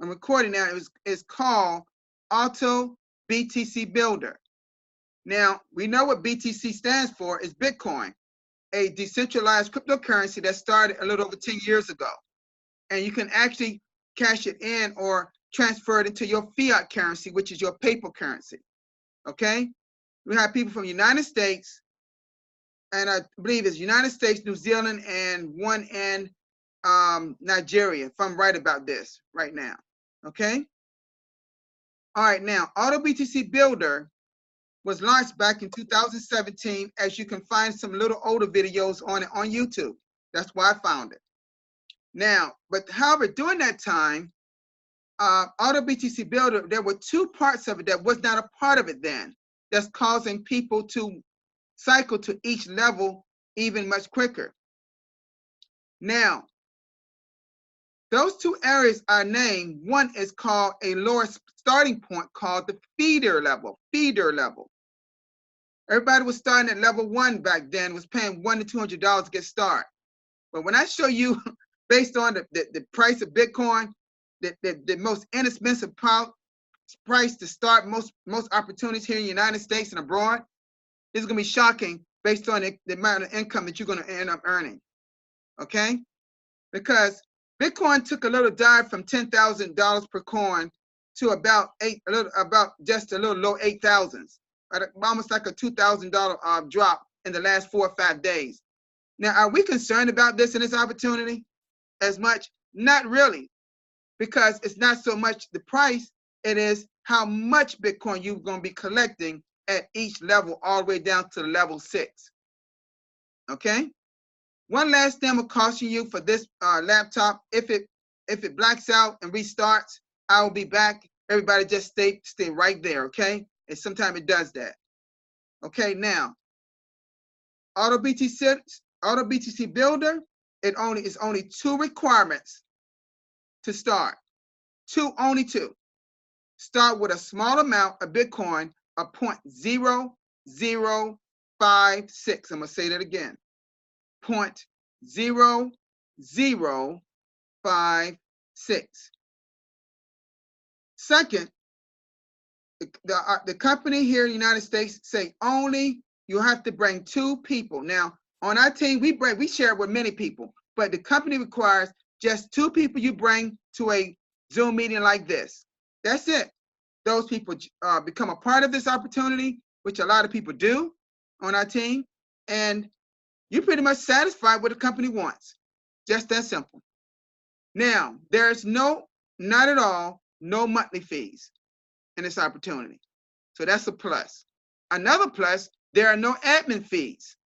I'm recording now. It's called Autobtcbuilder. Now, we know what BTC stands for is Bitcoin, a decentralized cryptocurrency that started a little over 10 years ago. And you can actually cash it in or transfer it into your fiat currency, which is your paper currency. Okay? We have people from the United States, and I believe it's United States, New Zealand, and one in Nigeria, if I'm right about this right now. Okay? All right, now, Autobtcbuilder was launched back in 2017, as you can find some little older videos on it on YouTube. That's why I found it. Now, but however, during that time, Autobtcbuilder, there were two parts of it that was not a part of it then, that's causing people to cycle to each level even much quicker. Now, those two areas are named. One is called a lower starting point called the feeder level. Everybody was starting at level 1 back then, was paying $100 to $200 to get started. But when I show you, based on the price of Bitcoin, the most inexpensive price to start most opportunities here in the United States and abroad, this is going to be shocking based on the amount of income that you're going to end up earning. Okay? Because Bitcoin took a little dive from $10,000 per coin to about just a little low 8,000s, almost like a $2,000 drop in the last 4 or 5 days. Now, are we concerned about this in this opportunity as much? Not really, because it's not so much the price, it is how much Bitcoin you're going to be collecting at each level, all the way down to level 6. Okay? One last thing I'm gonna caution you for this laptop. If it blacks out and restarts, I will be back. Everybody just stay right there, okay? And sometimes it does that. Okay, now, Autobtcbuilder, it's only 2 requirements to start. Only two. Start with a small amount of Bitcoin of 0.0056. I'm gonna say that again. 0.0056. Second, the company here in the United States say only you have to bring 2 people. Now, on our team, we share it with many people, but the company requires just 2 people you bring to a Zoom meeting like this. That's it. Those people become a part of this opportunity, which a lot of people do on our team, and you're pretty much satisfied with what the company wants. Just that simple. Now, there's not at all, no monthly fees in this opportunity. So that's a plus. Another plus, there are no admin fees,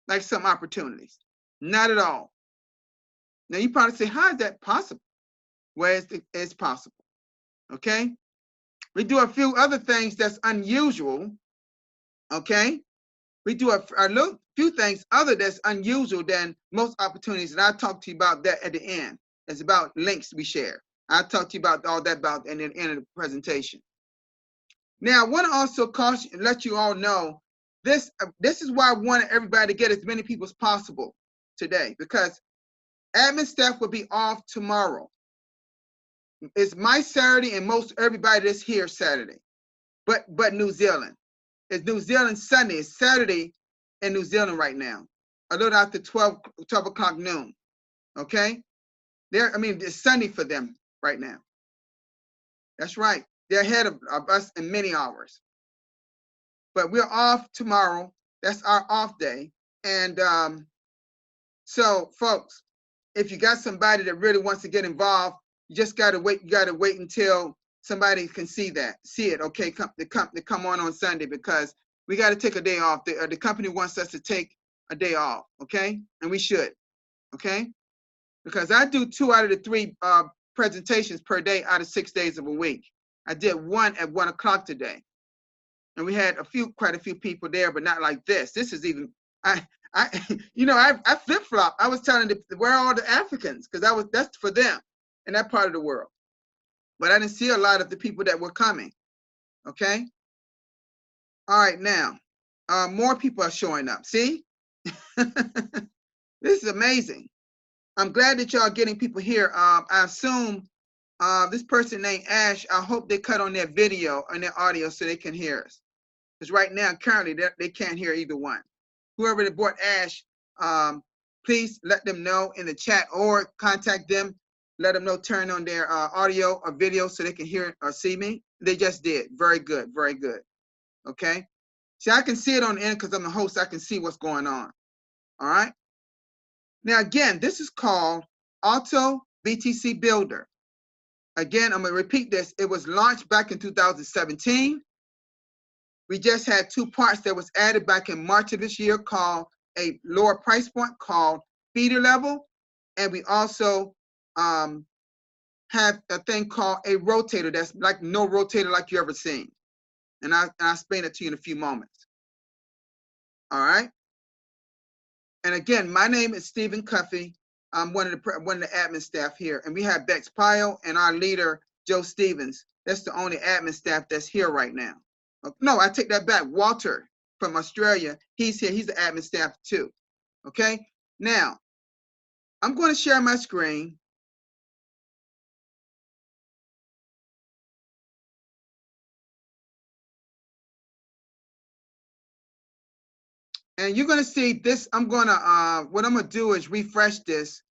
like some opportunities. Not at all. Now, you probably say, how is that possible? Well, it's possible. Okay? We do a few other things that's unusual. Okay? We do a few things other that's unusual than most opportunities, and I'll talk to you about that at the end. It's about links we share. I'll talk to you about all that at the end of the presentation. Now, I want to also let you all know this is why I wanted everybody to get as many people as possible today, because admin staff will be off tomorrow. It's my Saturday and most everybody that's here Saturday, but New Zealand. It's New Zealand Sunday. It's Saturday in New Zealand right now, a little after 12 o'clock noon. Okay? It's Sunday for them right now. That's right. They're ahead of us in many hours. But we're off tomorrow. That's our off day. And so, folks, if you got somebody that really wants to get involved, you just got to wait. You got to wait until somebody can see it. Okay, come on Sunday, because we got to take a day off. The company wants us to take a day off. Okay, and we should. Okay, because I do 2 out of the 3 presentations per day out of 6 days of a week. I did one at 1 o'clock today, and we had quite a few people there, but not like this. This is even I flip flop. I was telling them where are all the Africans, because that's for them in that part of the world. But I didn't see a lot of the people that were coming. Okay. All right, now more people are showing up. See, this is amazing. I'm glad that y'all are getting people here. I assume this person named Ash, I hope they cut on their video and their audio so they can hear us. Because right now, currently, they can't hear either one. Whoever that bought Ash, please let them know in the chat or contact them. Let them know, turn on their audio or video so they can hear or see me. They just did. Very good. Very good. Okay. See, I can see it on the end because I'm the host. I can see what's going on. All right. Now, again, this is called Autobtcbuilder. Again, I'm going to repeat this. It was launched back in 2017. We just had two parts that was added back in March of this year called a lower price point called feeder level. And we also have a thing called a rotator that's like no rotator like you ever seen. And I'll explain it to you in a few moments. All right. And again, my name is Stephen Cuffey. I'm one of the admin staff here. And we have Bex Pyle and our leader, Joe Stevens. That's the only admin staff that's here right now. No, I take that back. Walter from Australia, he's here. He's the admin staff too. Okay. Now, I'm going to share my screen. And you're going to see this. I'm going to, what I'm going to do is refresh this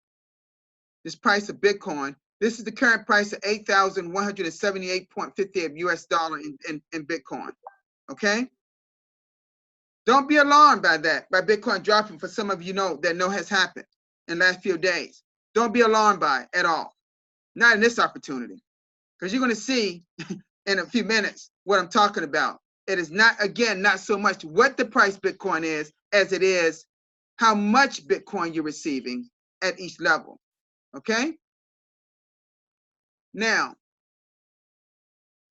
price of Bitcoin. This is the current price of 8,178.58 US dollar in Bitcoin. Okay. Don't be alarmed by that, by Bitcoin dropping for some of you that has happened in the last few days. Don't be alarmed by it at all. Not in this opportunity. Because you're going to see in a few minutes what I'm talking about. It is not, again, not so much what the price Bitcoin is as it is how much Bitcoin you're receiving at each level. Okay? Now,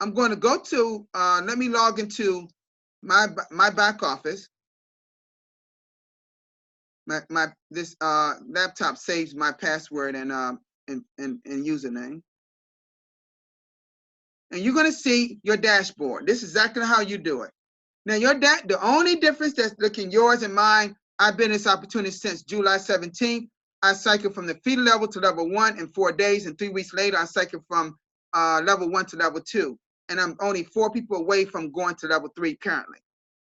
I'm going to go to, let me log into my back office. This laptop saves my password and username. And you're going to see your dashboard. This is exactly how you do it. Now, the only difference that's looking yours and mine, I've been in this opportunity since July 17th. I cycled from the feeder level to level 1 in 4 days, and 3 weeks later, I cycled from level 1 to level 2. And I'm only 4 people away from going to level 3 currently.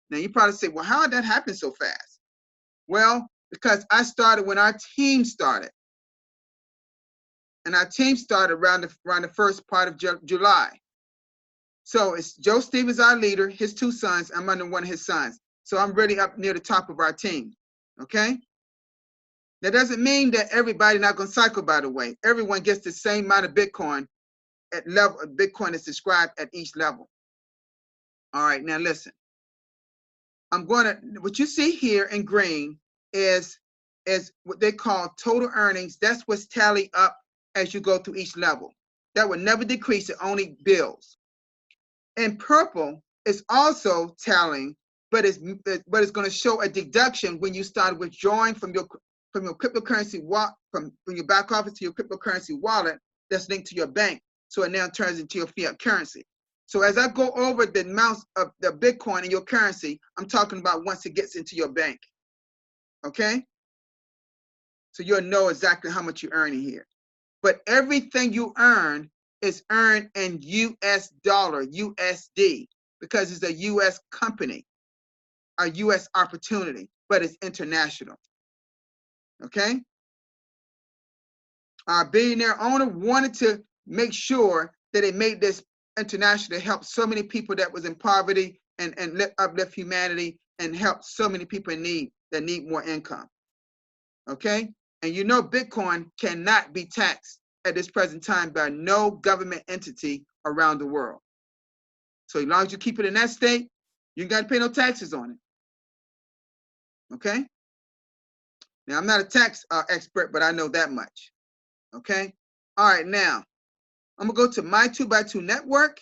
Now, you probably say, well, how did that happen so fast? Well, because I started when our team started. And our team started around the first part of July. So it's Joe Stevens, our leader, his 2 sons. I'm under one of his sons. So I'm really up near the top of our team. Okay? That doesn't mean that everybody not going to cycle, by the way. Everyone gets the same amount of Bitcoin at level of Bitcoin is described at each level. All right, now listen. What you see here in green is what they call total earnings. That's what's tallied up as you go through each level. That will never decrease, it only builds. And purple is also tallying, but it's going to show a deduction when you start withdrawing from your cryptocurrency from your back office to your cryptocurrency wallet that's linked to your bank. So it now turns into your fiat currency. So as I go over the amounts of the Bitcoin in your currency, I'm talking about once it gets into your bank. Okay? So you'll know exactly how much you're earning here. But everything you earn is earned in US dollar, USD, because it's a US company, a US opportunity, but it's international. Okay? Our billionaire owner wanted to make sure that it made this international to help so many people that was in poverty and uplift humanity and help so many people in need that need more income. Okay? And you know Bitcoin cannot be taxed at this present time by no government entity around the world. So as long as you keep it in that state, you got to pay no taxes on it. Okay? Now, I'm not a tax expert, but I know that much. Okay? All right, now, I'm going to go to my 2x2 network.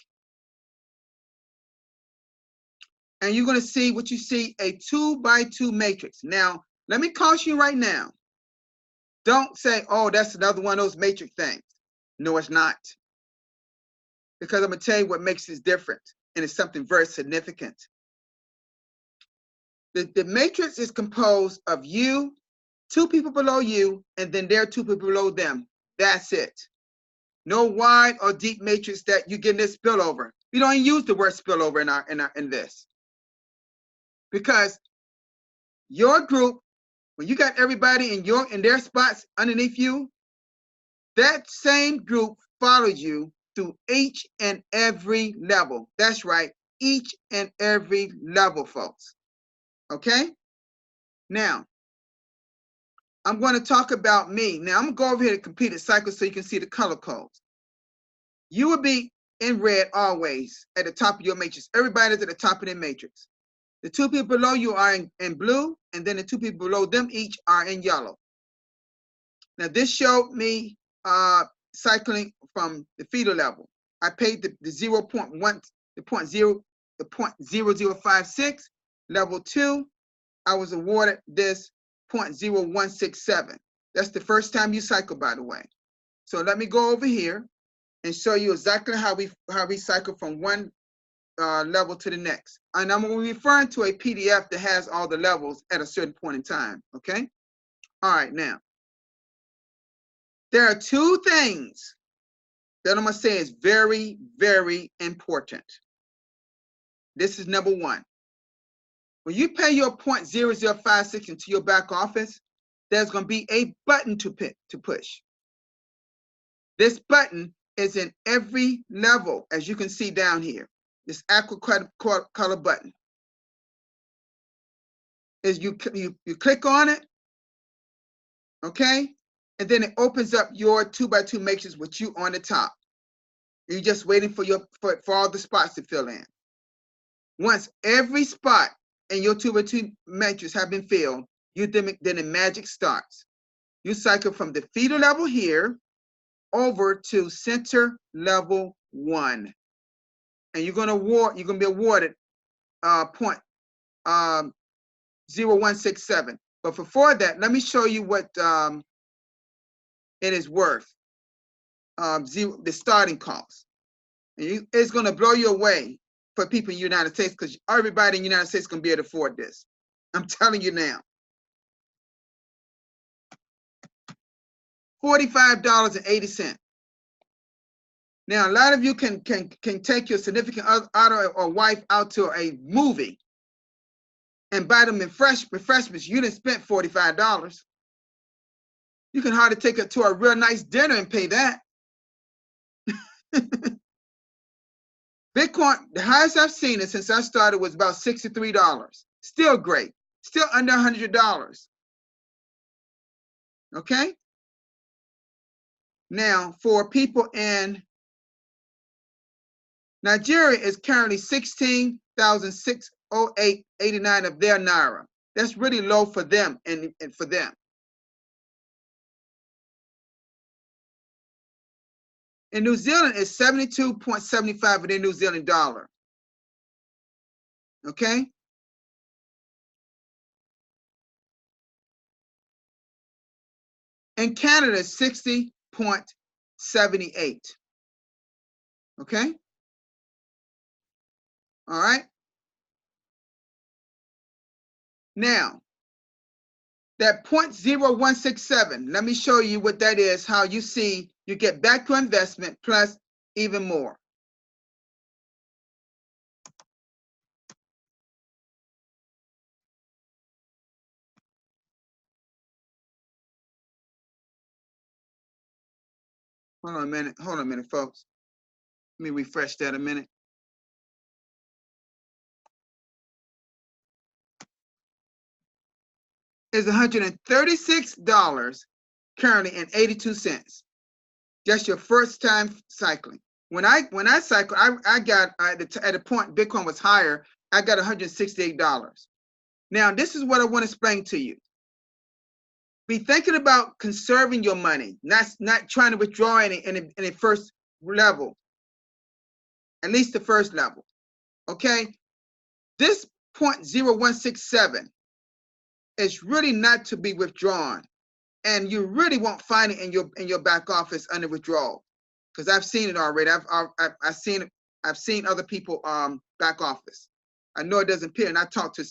And you're going to see what you see, a 2x2 matrix. Now, let me caution you right now. Don't say, oh, that's another one of those matrix things. No, it's not. Because I'm going to tell you what makes this different. And it's something very significant. The matrix is composed of you, 2 people below you, and then there are 2 people below them. That's it. No wide or deep matrix that you get this spillover. We don't even use the word spillover in this. Because your group, when you got everybody in their spots underneath you, that same group follows you through each and every level. That's right, each and every level, folks. Okay? Now, I'm going to talk about me. Now, I'm going to go over here to completed cycle so you can see the color codes. You will be in red always at the top of your matrix. Everybody's at the top of their matrix. The two people below you are in blue, and then the two people below them each are in yellow. Now, this showed me cycling from the feeder level. I paid the 0.1, the 0.0056. Level 2, I was awarded this 0.0167. That's the first time you cycle, by the way. So let me go over here and show you exactly how we cycle from one level to the next. And I'm going to be referring to a PDF that has all the levels at a certain point in time. Okay. All right. Now, there are two things that I'm going to say is very, very important. This is number one. When you pay your 0.0056 into your back office, there's going to be a button to push. This button is in every level, as you can see down here. This aqua color button. Is you click on it, okay, and then it opens up your 2x2 matrix with you on the top. You're just waiting for all the spots to fill in. Once every spot in your 2x2 matrix have been filled, then the magic starts. You cycle from the feeder level here over to center level 1, and you're gonna be awarded 0.0167. But before that, let me show you what it is worth. The starting cost. And it's going to blow you away for people in the United States, because everybody in the United States is going to be able to afford this. I'm telling you now. $45.80. Now, a lot of you can take your significant other or wife out to a movie and buy them refreshments. You didn't spend $45. You can hardly take her to a real nice dinner and pay that. Bitcoin, the highest I've seen it since I started was about $63. Still great. Still under $100. Okay? Now, for people in Nigeria, is currently 16,608.89 of their Naira. That's really low for them and for them. In New Zealand, it's 72.75 of their New Zealand dollar. Okay? In Canada, it's 60.78. Okay? All right? Now, that 0.0167, let me show you what that is, how you see you get back to investment plus even more. Hold on a minute, folks. Let me refresh that a minute. Is $136 currently and 82 cents. Just your first time cycling. When I cycled, I got at a point Bitcoin was higher. I got $168. Now this is what I want to explain to you. Be thinking about conserving your money, not trying to withdraw in the first level. At least the first level. Okay, this 0.0167 is really not to be withdrawn, and you really won't find it in your back office under withdrawal, because I've seen it already. I've seen other people back office. I know it doesn't appear, and I talked to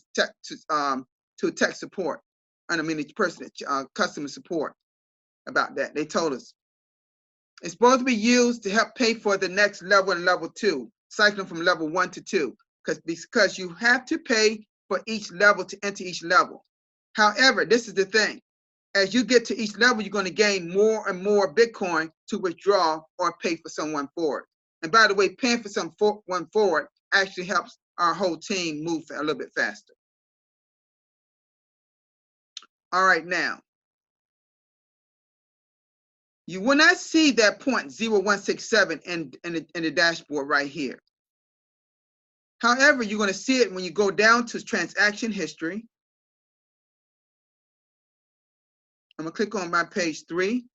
tech support, and I mean the person customer support about that. They told us It's supposed to be used to help pay for the next level and level 2, cycling from level 1 to 2, because you have to pay for each level to enter each level. However, this is the thing. As you get to each level, you're going to gain more and more Bitcoin to withdraw or pay for someone forward. And by the way, paying for someone forward actually helps our whole team move a little bit faster. All right, now, you will not see that 0.0167 in the dashboard right here. However, you're going to see it when you go down to transaction history. I'm going to click on my page 3.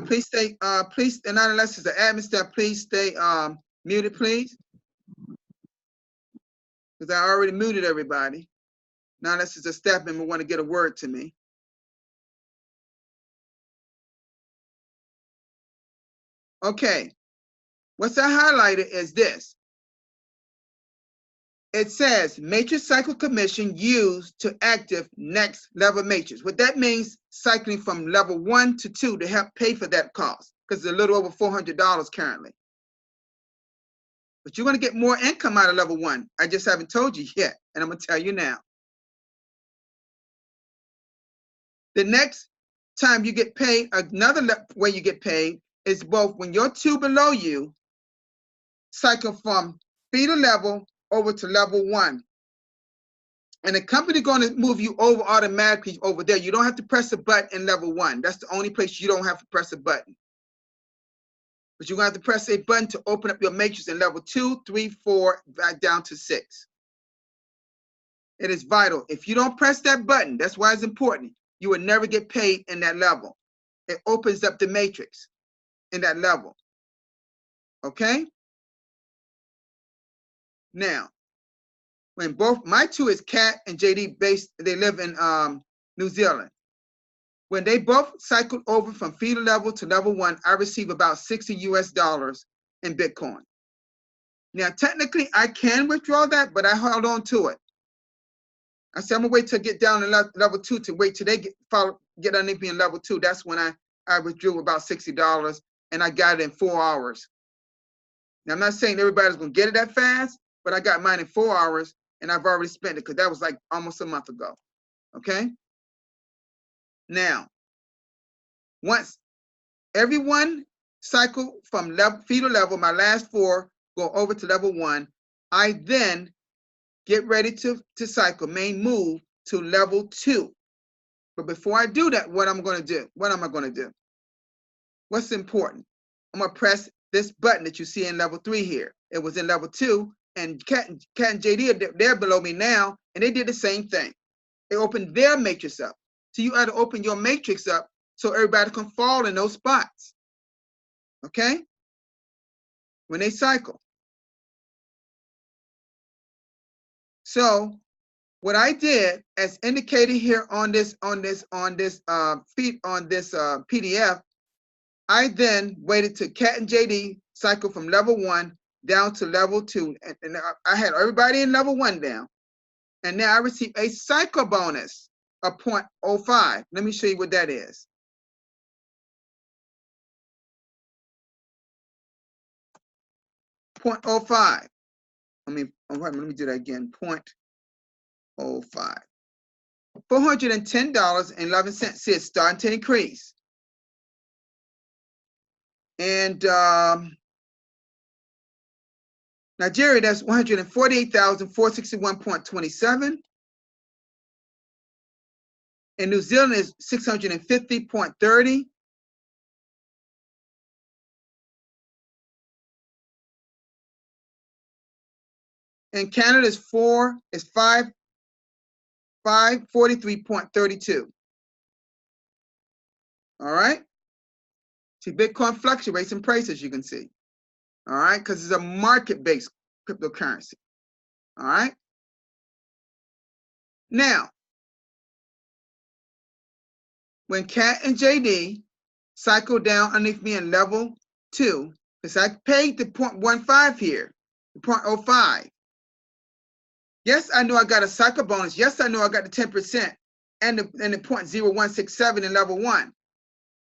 Please stay, please, and not unless it's the admin staff, please stay muted, please. Because I already muted everybody. Now unless it's a staff member want to get a word to me. Okay, what's I highlighted is this. It says matrix cycle commission used to active next level matrix. What that means, cycling from level 1 to 2 to help pay for that cost, because it's a little over $400 currently. But you're going to get more income out of level 1. I just haven't told you yet, and I'm going to tell you now. The next time you get paid, another way you get paid is both when your 2 below you cycle from feeder level over to level 1. And the company going to move you over automatically over there. You don't have to press a button in level 1. That's the only place you don't have to press a button. But you're going to have to press a button to open up your matrix in level 2, 3, 4, back down to 6. It is vital. If you don't press that button, that's why it's important. You will never get paid in that level. It opens up the matrix in that level. Okay? Now, when both my 2 is Kat and JD based, they live in New Zealand. When they both cycled over from feeder level to level 1, I received about $60 US in Bitcoin. Now, technically, I can withdraw that, but I held on to it. I said, I'm gonna wait till get down to level 2 to wait till they get underneath me in level 2. That's when I withdrew about $60, and I got it in 4 hours. Now, I'm not saying everybody's gonna get it that fast, but I got mine in 4 hours, and I've already spent it because that was like almost a month ago. Okay. Now, once everyone cycle from feeder level, my last 4 go over to level 1, I then get ready to cycle, main move to level 2. But before I do that, what am I going to do? What am I going to do? What's important? I'm going to press this button that you see in level 3 here. It was in level 2, and Kat and JD, they're below me now, and they did the same thing. They opened their matrix up. So you ought to open your matrix up so everybody can fall in those spots. Okay? When they cycle. So what I did, as indicated here on this PDF, I then waited to Kat and JD cycle from level 1 down to level 2, and I had everybody in level 1 down, and now I received a cycle bonus of 0.05. Let me show you what that is. .05. Let me do that again. 0.05. $410.11. See, it's starting to increase. And Nigeria, that's 148,461.27. And New Zealand is 650.30. And Canada is 543.32. All right. See, Bitcoin fluctuates in price, as you can see. All right, because it's a market-based cryptocurrency. All right. Now, when Kat and JD cycle down underneath me in level 2, because I paid the 0.15 here, the 0.05. Yes, I know I got a cycle bonus. Yes, I know I got the 10% and the 0.0167 in level 1.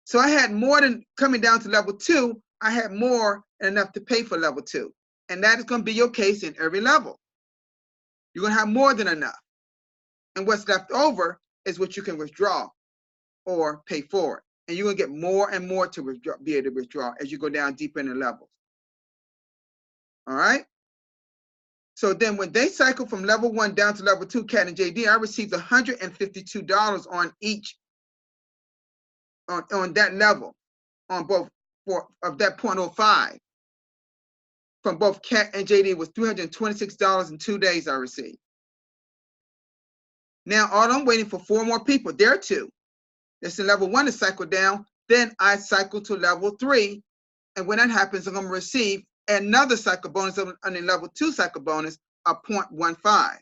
So I had more than coming down to level 2. I had more than enough to pay for level 2. And that is going to be your case in every level. You're going to have more than enough. And what's left over is what you can withdraw or pay for it. And you're going to get more and more to withdraw, be able to withdraw as you go down deeper in the levels. All right? So then when they cycle from level 1 down to level 2, Cat and JD, I received $152 on each, on that level, on both of that 0.05. From both Cat and JD was $326 in 2 days I received. Now, all I'm waiting for 4 more people. There too. That's in level 1 to cycle down. Then I cycle to level 3. And when that happens, I'm going to receive another cycle bonus on the level 2 cycle bonus of 0.15. Now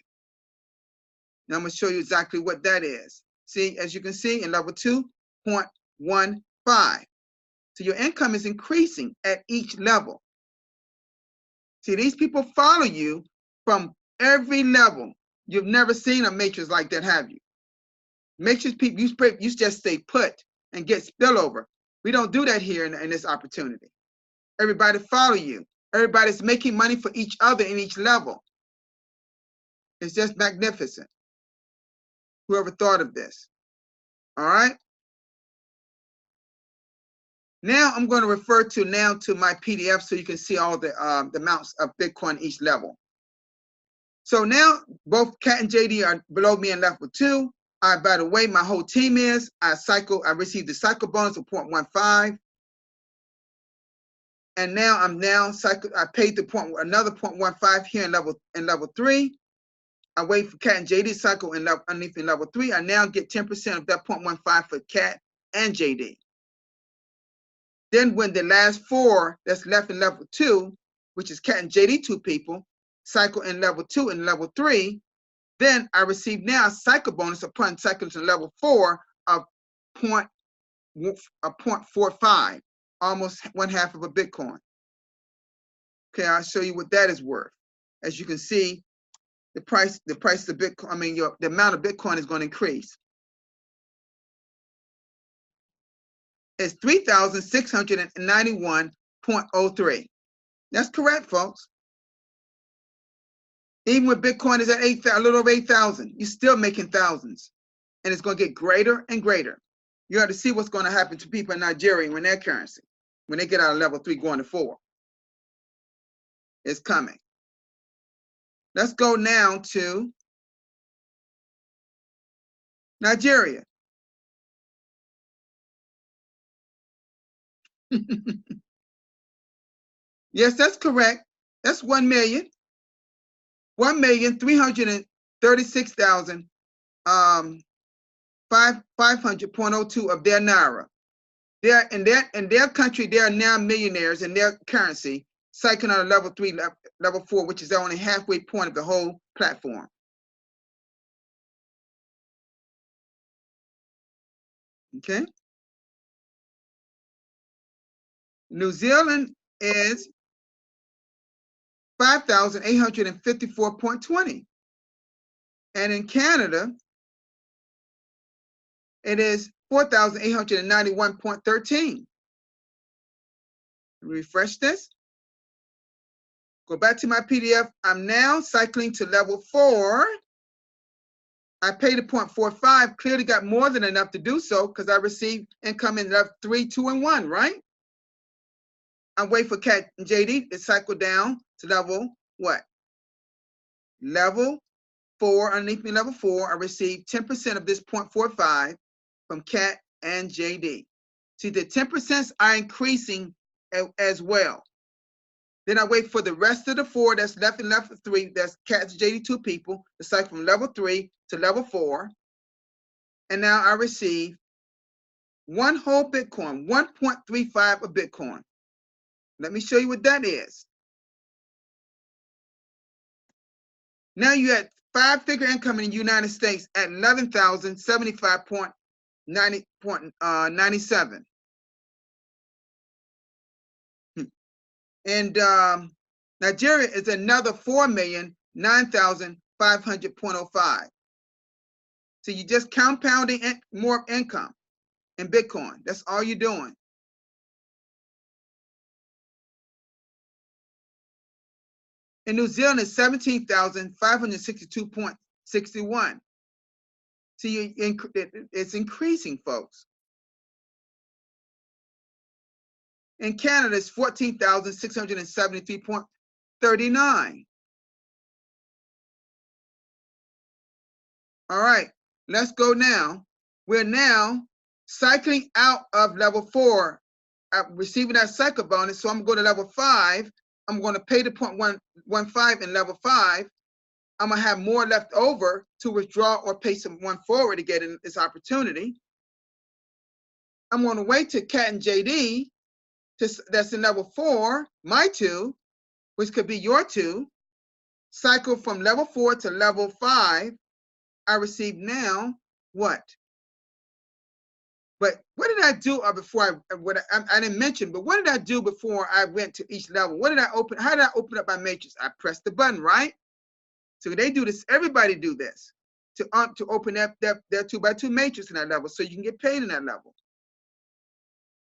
I'm going to show you exactly what that is. See, as you can see in level 2, 0.15. So your income is increasing at each level. See, these people follow you from every level. You've never seen a matrix like that, have you? Matrix people, you just stay put and get spillover. We don't do that here in this opportunity. Everybody follow you. Everybody's making money for each other in each level. It's just magnificent. Whoever thought of this. All right. Now I'm going to refer to my PDF so you can see all the amounts of Bitcoin each level. So now both Cat and JD are below me in level 2. By the way, my whole team is. I received the cycle bonus of 0.15. And now I paid another 0.15 here in level 3. I wait for Cat and JD cycle underneath in level 3. I now get 10% of that 0.15 for Cat and JD. Then when the last 4 that's left in level 2, which is Cat and JD 2 people, cycle in level 2 and level 3, then I receive now a cycle bonus upon cycling to level 4 of 0.45, almost 1/2 of a Bitcoin. Okay, I'll show you what that is worth. As you can see, the price of Bitcoin, the amount of Bitcoin is going to increase. It's 3,691.03. That's correct, folks. Even when Bitcoin is at a little over 8,000, you're still making thousands. And it's going to get greater and greater. You have to see what's going to happen to people in Nigeria when their currency, when they get out of level 3 going to 4. It's coming. Let's go now to Nigeria. Yes, that's correct. That's 1 million. 1,336,500.02 of their naira. They're in their country, they are now millionaires in their currency, cycling on a level 3, level 4, which is only halfway point of the whole platform. Okay. New Zealand is 5,854.20. And in Canada, it is 4,891.13. Refresh this. Go back to my PDF. I'm now cycling to level 4. I paid a 0.45, clearly got more than enough to do so because I received income in level 3, 2, and 1, right? I wait for Cat and JD to cycle down to level what? Level 4, underneath me, level 4. I received 10% of this 0.45 from Cat and JD. See, the 10% are increasing as well. Then I wait for the rest of the 4 that's left in level 3, that's Cat and JD 2 people, to cycle from level 3 to level 4. And now I receive 1 whole Bitcoin, 1.35 of Bitcoin. Let me show you what that is. Now you're at 5-figure income in the United States at 11,075.97. And Nigeria is another 4,009,500.05. So you're just compounding more income. in Bitcoin. That's all you're doing. In New Zealand, it's 17,562.61. See, it's increasing, folks. In Canada, it's 14,673.39. All right, let's go now. We're now cycling out of level 4, receiving that cycle bonus. So I'm going to go to level 5. I'm going to pay the 0.115 in level 5. I'm going to have more left over to withdraw or pay some one forward to get in this opportunity. I'm going to wait to Cat and JD, that's in level 4, my 2, which could be your 2, cycle from level 4 to level 5. I receive now what? But what did I do before I didn't mention, but what did I do before I went to each level? What did I open? How did I open up my matrix? I pressed the button, right? So they do this, everybody do this to open up their 2x2 matrix in that level so you can get paid in that level.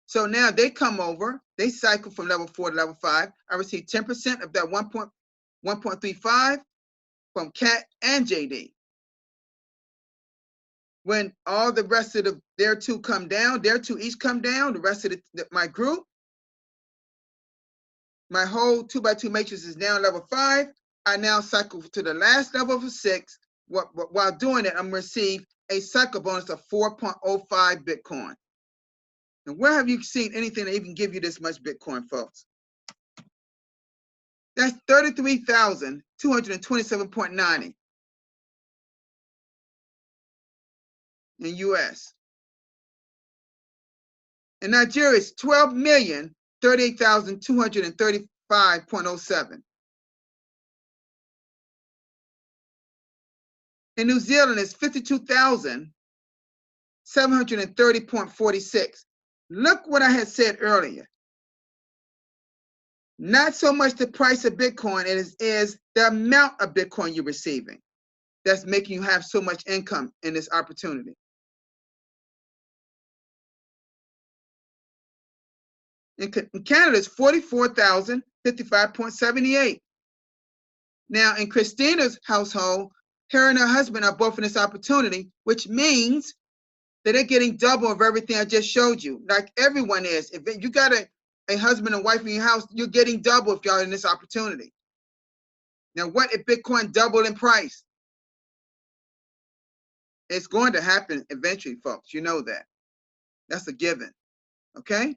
So now they come over, they cycle from level 4 to level 5. I receive 10% of that 1.35 from Cat and JD. When all the rest of their 2 come down, their 2 each come down, the rest of my group, my whole 2x2 matrix is now level 5. I now cycle to the last level of 6. While doing it, I'm going to receive a cycle bonus of 4.05 Bitcoin. And where have you seen anything that even give you this much Bitcoin, folks? That's 33,227.90 in US. In Nigeria, it's 12,038,235.07. In New Zealand, it's 52,730.46. Look what I had said earlier. Not so much the price of Bitcoin, it is the amount of Bitcoin you're receiving that's making you have so much income in this opportunity. In Canada, it's 44,055.78. Now, in Christina's household, her and her husband are both in this opportunity, which means that they're getting double of everything I just showed you, like everyone is. If you got a husband and wife in your house, you're getting double if y'all in this opportunity. Now, what if Bitcoin doubled in price? It's going to happen eventually, folks. You know that. That's a given. Okay?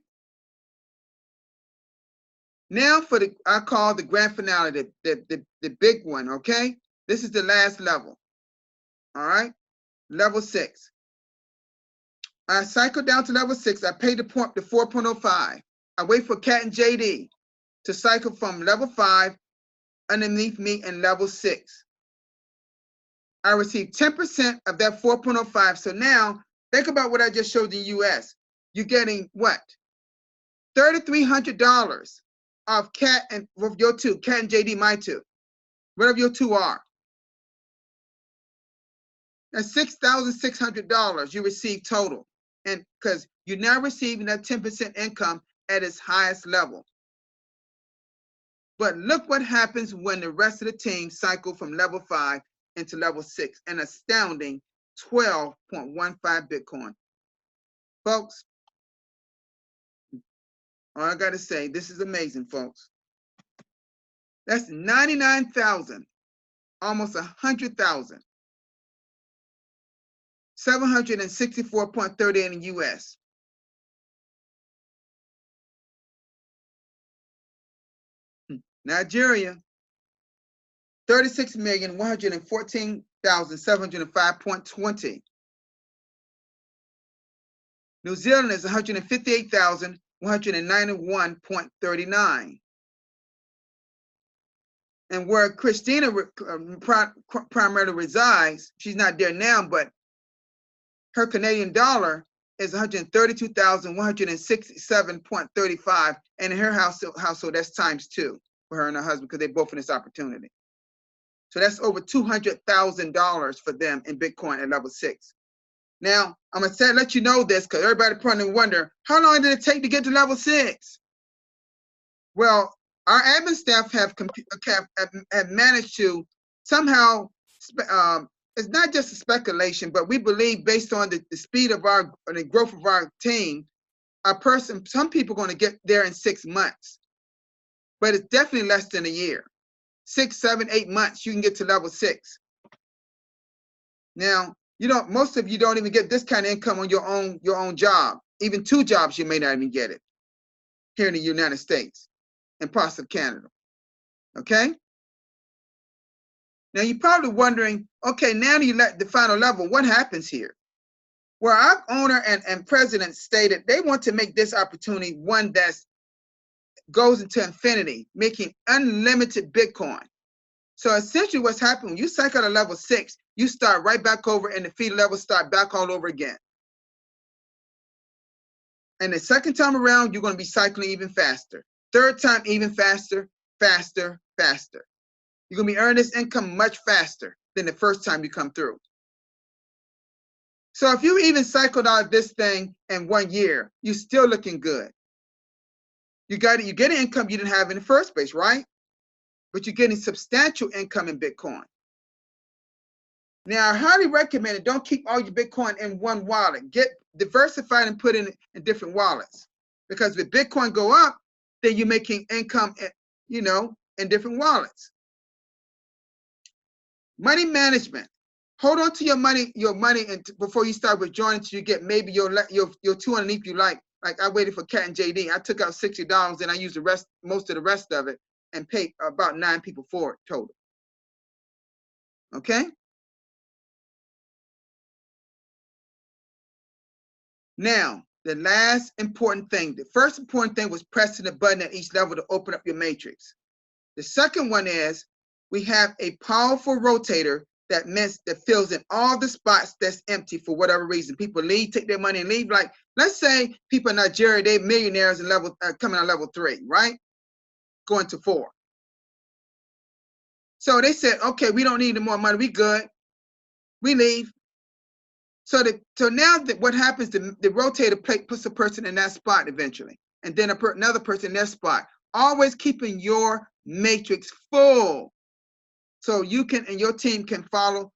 Now for I call the grand finale, the big one, okay? This is the last level. All right? Level 6. I cycle down to level 6. I pay the 4.05. I wait for Cat and JD to cycle from level 5 underneath me in level 6. I receive 10% of that 4.05. So now think about what I just showed in US. You're getting what? $3,300 of Cat and with your 2, Cat and JD, my 2. Whatever your 2 are. That's $6,600 you receive total. And because you're now receiving that 10% income at its highest level. But look what happens when the rest of the team cycle from level 5 into level 6, an astounding 12.15 Bitcoin. Folks, all I got to say, this is amazing, folks. That's 99,000, almost 100,000. 764.38 in US. Nigeria, 36,114,705.20. New Zealand is 158,191.39. And where Christina primarily resides, she's not there now, but her Canadian dollar is 132,167.35. And in her household, that's ×2 for her and her husband, because they're both in this opportunity. So that's over $200,000 for them in Bitcoin at level 6. Now, I'm going to let you know this because everybody probably wonder, how long did it take to get to level 6? Well, our admin staff have managed to somehow, it's not just a speculation, but we believe based on the speed of the growth of our team, some people are going to get there in 6 months, but it's definitely less than a year. 6, 7, 8 months, you can get to level 6. Now, most of you don't even get this kind of income on your own job. Even 2 jobs, you may not even get it here in the United States and parts of Canada. Okay? Now, you're probably wondering, okay, now you let the final level, what happens here? Well, our owner and president stated they want to make this opportunity one that goes into infinity, making unlimited Bitcoin. So essentially what's happening, when you cycle to level 6, you start right back over and the fee level start back all over again. And the second time around, you're going to be cycling even faster. Third time, even faster, faster, faster. You're going to be earning this income much faster than the first time you come through. So if you even cycled out this thing in 1 year, you're still looking good. You get an income you didn't have in the first place, right? But you're getting substantial income in Bitcoin. Now, I highly recommend it. Don't keep all your Bitcoin in one wallet. Get diversified and put in different wallets. Because if Bitcoin go up, then you're making income, in different wallets. Money management. Hold on to your money before you start withdrawing until you get maybe your 2 underneath you. Like I waited for Cat and JD. I took out $60 and I used most of the rest of it and paid about 9 people for it total. Okay? Now, the last important thing. The first important thing was pressing the button at each level to open up your matrix. The second one is we have a powerful rotator that fills in all the spots that's empty for whatever reason. People leave, take their money and leave. Like, let's say people in Nigeria, they're millionaires and coming on level 3, right? Going to 4. So they said, okay, we don't need any more money. We good. We leave. So now what happens, the rotator plate puts a person in that spot eventually. And then another person in that spot. Always keeping your matrix full. So you can and your team can follow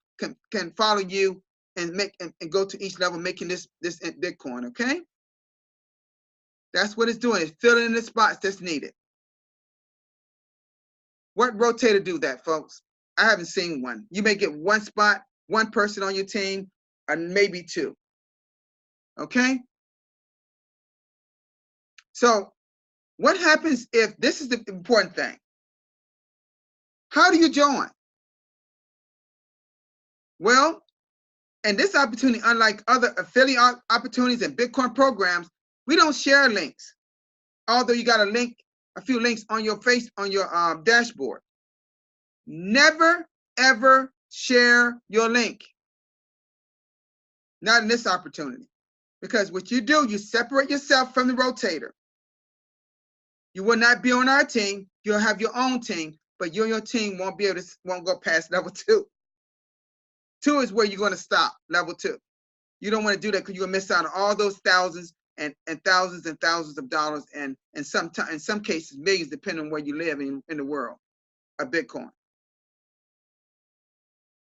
you and go to each level making this Bitcoin, okay? That's what it's doing. It's filling in the spots that's needed. What rotator do that, folks? I haven't seen one. You may get one spot, one person on your team, or maybe 2. Okay? So what happens if this is the important thing? How do you join? Well, and this opportunity, unlike other affiliate opportunities and Bitcoin programs, we don't share links. Although you got a few links on your dashboard. Never, ever share your link. Not in this opportunity. Because what you do, you separate yourself from the rotator. You will not be on our team. You'll have your own team, but you and your team won't go past level 2. 2 is where you're going to stop, level 2. You don't want to do that because you're going to miss out on all those thousands and thousands and thousands of dollars and in some cases millions, depending on where you live in the world of Bitcoin.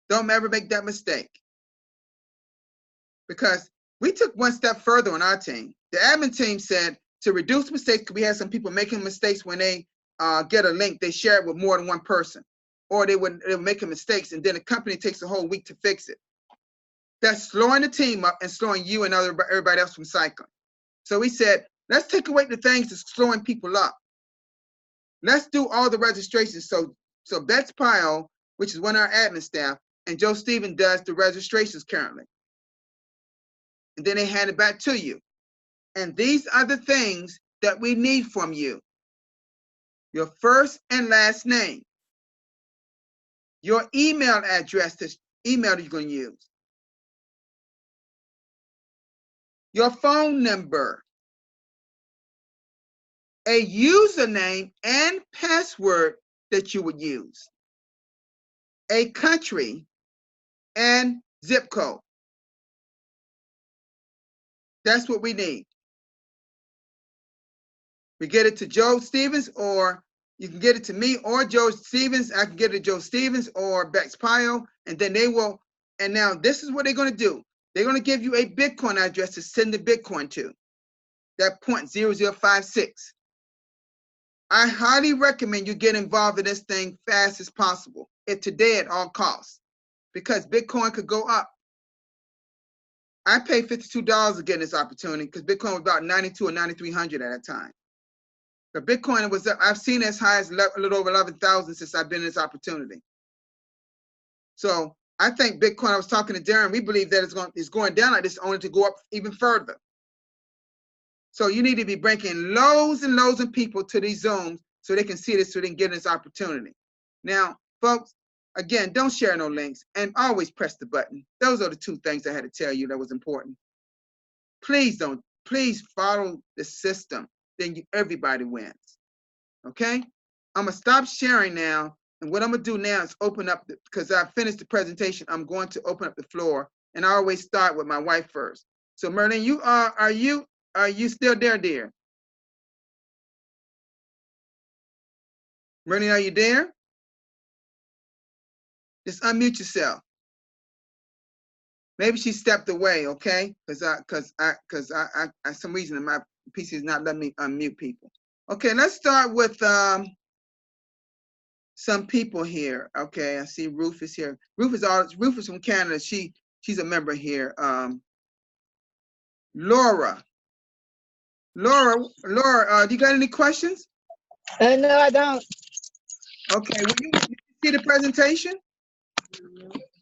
Don't ever make that mistake. Because we took one step further on our team. The admin team said to reduce mistakes, because we had some people making mistakes when they get a link, they share it with more than one person. Or they were making mistakes and then the company takes a whole week to fix it. That's slowing the team up and slowing you and everybody else from cycling. So we said, let's take away the things that's slowing people up. Let's do all the registrations. So Betts Pyle, which is one of our admin staff, and Joe Stephen does the registrations currently. And then they hand it back to you. And these are the things that we need from you. Your first and last name. Your email address, this email that you're going to use. Your phone number. A username and password that you would use. A country and zip code. That's what we need. We get it to Joe Stevens, or you can get it to me or Joe Stevens. I can get it to Joe Stevens or Bex Pio, and then they will. And now this is what they're going to do. They're going to give you a Bitcoin address to send the Bitcoin to. That 0.0056. I highly recommend you get involved in this thing fast as possible. If today at all costs, because Bitcoin could go up. I paid $52 to get this opportunity because Bitcoin was about 92 or 9,300 at that time. But Bitcoin was, I've seen as high as a little over 11,000 since I've been in this opportunity. So I think Bitcoin, I was talking to Darren, we believe that it's going down like this, only to go up even further. So you need to be bringing loads and loads of people to these Zooms so they can see this, so they can get this opportunity. Now, folks, again, don't share no links and always press the button. Those are the two things I had to tell you that was important. Please follow the system. Then everybody wins. Okay? I'm gonna stop sharing now. And what I'm gonna do now is open up, because I finished the presentation, I'm going to open up the floor. And I always start with my wife first. So Merlin, are you still there, dear? Merlin, are you there? Just unmute yourself. Maybe she stepped away, okay? Because some reason my PC is not letting me unmute people. Okay, let's start with some people here. Okay, I see Ruth is here. Ruth is from Canada. She's a member here. Laura, do you got any questions? No, I don't. Okay, will you see the presentation?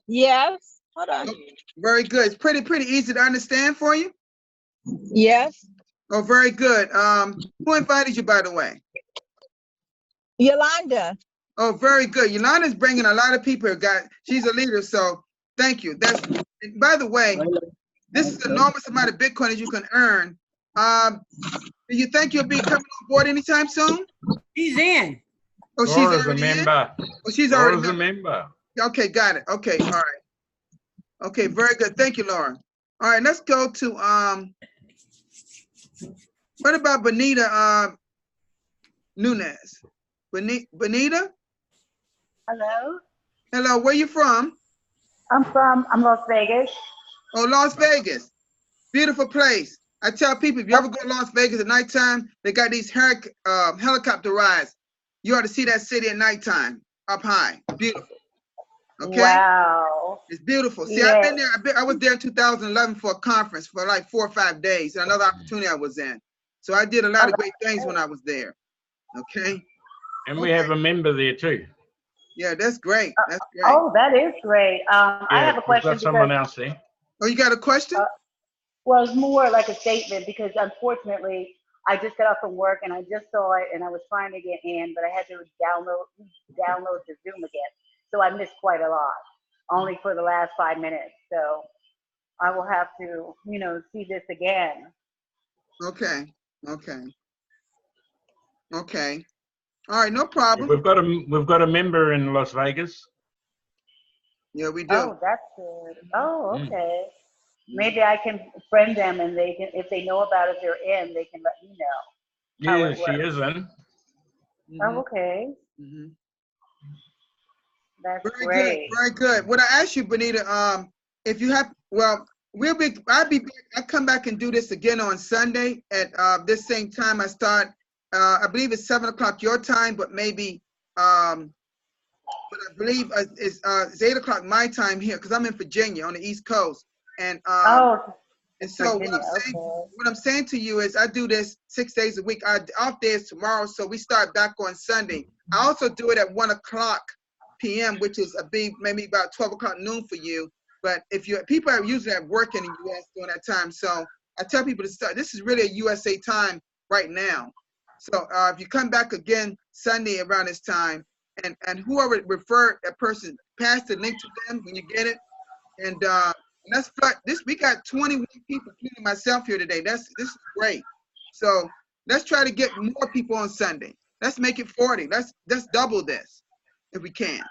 Yes. Hold on. Oh, very good. It's pretty easy to understand for you? Yes. Oh, very good. Who invited you, by the way? Yolanda. Oh, very good. Yolanda's bringing a lot of people here. She's a leader, so thank you. And by the way, this is an enormous amount of Bitcoin that you can earn. Do you think you'll be coming on board anytime soon? She's in. Oh, she's already in? Oh, she's already a member. Okay, got it. Okay, all right. Okay, very good. Thank you, Laura. All right, let's go to what about Benita Nunez? Benita? Hello. Hello, where you from? I'm Las Vegas. Oh, Las Vegas. Beautiful place. I tell people, if you ever go to Las Vegas at nighttime, they got these helicopter rides. You ought to see that city at nighttime, up high. Beautiful. Okay. Wow. It's beautiful. See, yes. I've been there. I was there in 2011 for a conference for like 4 or 5 days, and another opportunity I was in. So I did a lot of great things when I was there. Okay. And we have a member there too. Yeah, that's great. That's great. Oh, that is great. I have a question. We've got someone else there. Oh, you got a question? Well, it's more like a statement, because unfortunately, I just got off from work and I just saw it and I was trying to get in, but I had to download the Zoom again. So I missed quite a lot, only for the last 5 minutes. So I will have to, see this again. Okay. All right, no problem. We've got a member in Las Vegas. Yeah, we do. Oh, that's good. Oh, okay. Maybe I can friend them, and they can, if they know about it, they're in. They can let me know. Yeah, she is in. Oh, okay. That's very great. Good, very good. What I asked you, Benita, if you have, well, I come back and do this again on Sunday at this same time. I start. I believe it's 7 o'clock your time, but maybe, but I believe it's 8 o'clock my time here, because I'm in Virginia on the East Coast. And and so what I'm saying to you is I do this 6 days a week. Our off day is tomorrow, so we start back on Sunday. I also do it at 1 o'clock p.m., which is maybe about 12 o'clock noon for you. But if people are usually at work in the U.S. during that time, so I tell people to start. This is really a USA time right now. So if you come back again Sunday around this time, and whoever referred that person, pass the link to them when you get it. And let's start this. We got 21 people, including myself, here today. This is great. So let's try to get more people on Sunday. Let's make it 40. Let's double this if we can.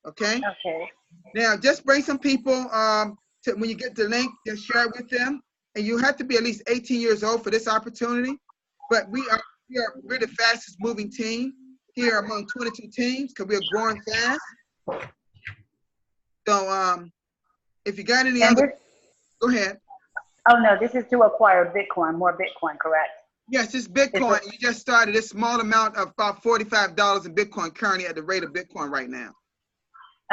Okay. Okay. Now just bring some people. When you get the link, just share it with them. and you have to be at least 18 years old for this opportunity. But we're the fastest moving team here among 22 teams because we're growing fast. So if you got any other, go ahead. Oh no, this is to acquire Bitcoin, more Bitcoin, correct? Yes, it's Bitcoin. You just started a small amount of about $45 in Bitcoin currently at the rate of Bitcoin right now.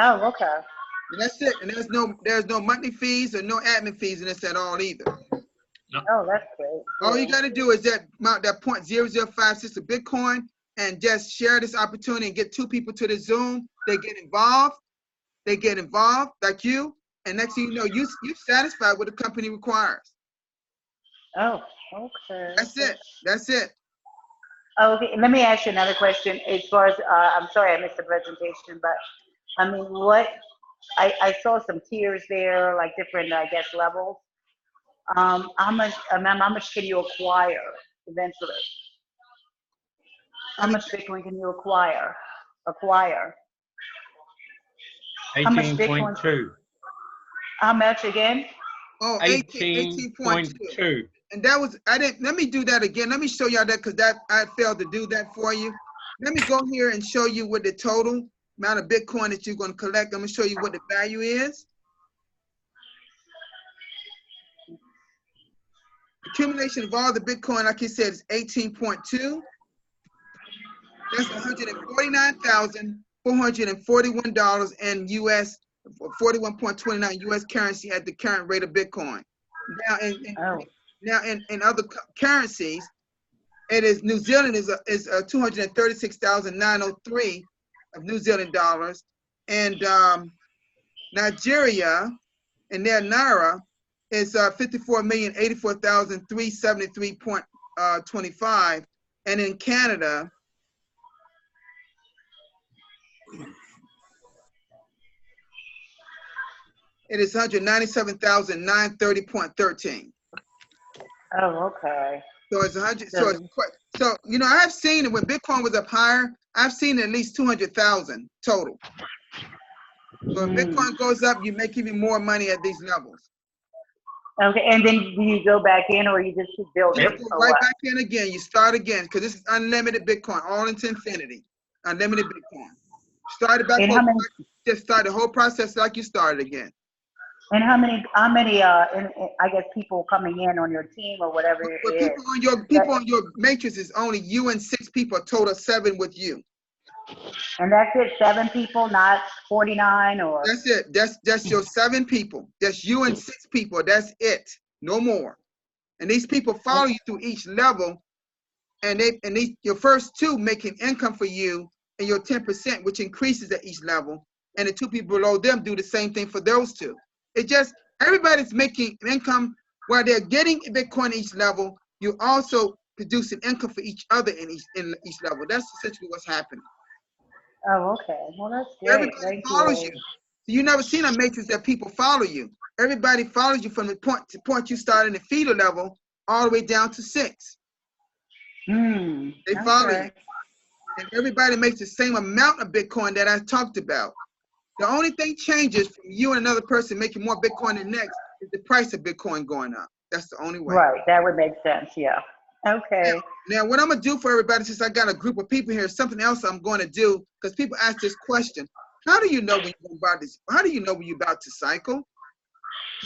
Oh, okay. And that's it. And there's no monthly fees or no admin fees in this at all either. Oh, that's great. All you got to do is that 0.0056 of Bitcoin and just share this opportunity and get 2 people to the Zoom. They get involved. They get involved like you. And next thing you know, you're satisfied what the company requires. Oh, okay. That's it. That's it. Okay, let me ask you another question. As far as, I'm sorry I missed the presentation, but I mean, I saw some tiers there, like different, I guess, levels. How much can you acquire eventually? How much Bitcoin can you acquire? How much Bitcoin? 18.2. How much again? Oh, 18.2. 18.2. And that was, let me do that again. Let me show y'all that because I failed to do that for you. Let me go here and show you what the total amount of Bitcoin that you're going to collect. I'm going to show you what the value is. Accumulation of all the Bitcoin, like you said, is 18.2. That's $149,441 in US, 41.29 US currency at the current rate of Bitcoin. Now, in other currencies, it is New Zealand is 236,903 of New Zealand dollars, and Nigeria, and their naira is 54,084,373.25, and in Canada, it is 197,930.13. Oh, okay. So it's 100. So you know, I've seen it when Bitcoin was up higher. I've seen at least 200,000 total. So if Bitcoin goes up, you make even more money at these levels. Okay, and then do you go back in, or you just keep building? You go right back in again. You start again because this is unlimited Bitcoin, all into infinity. Unlimited Bitcoin. Started back over. Just start the whole process like you started again. And how many I guess people coming in on your team or whatever it is? People on your matrix is only you and 6 people, a total of 7 with you. And that's it, 7 people, not 49 or? That's it. That's your 7 people. That's you and 6 people. That's it. No more. And these people follow you through each level, and your first 2 making income for you, and your 10%, which increases at each level, and the 2 people below them do the same thing for those 2. It just, everybody's making income while they're getting Bitcoin each level. You also producing income for each other in each level. That's essentially what's happening. Oh, okay. Well, that's great. Everybody follows you. You never seen a matrix that people follow you. Everybody follows you from the point you start in the feeder level all the way down to 6. They follow you. And everybody makes the same amount of Bitcoin that I talked about. The only thing changes from you and another person making more Bitcoin than next is the price of Bitcoin going up. That's the only way. Right, that would make sense, yeah. Okay. Now what I'm gonna do for everybody, since I got a group of people here, something else I'm going to do, because people ask this question: how do you know when you're about this? How do you know when you're about to cycle?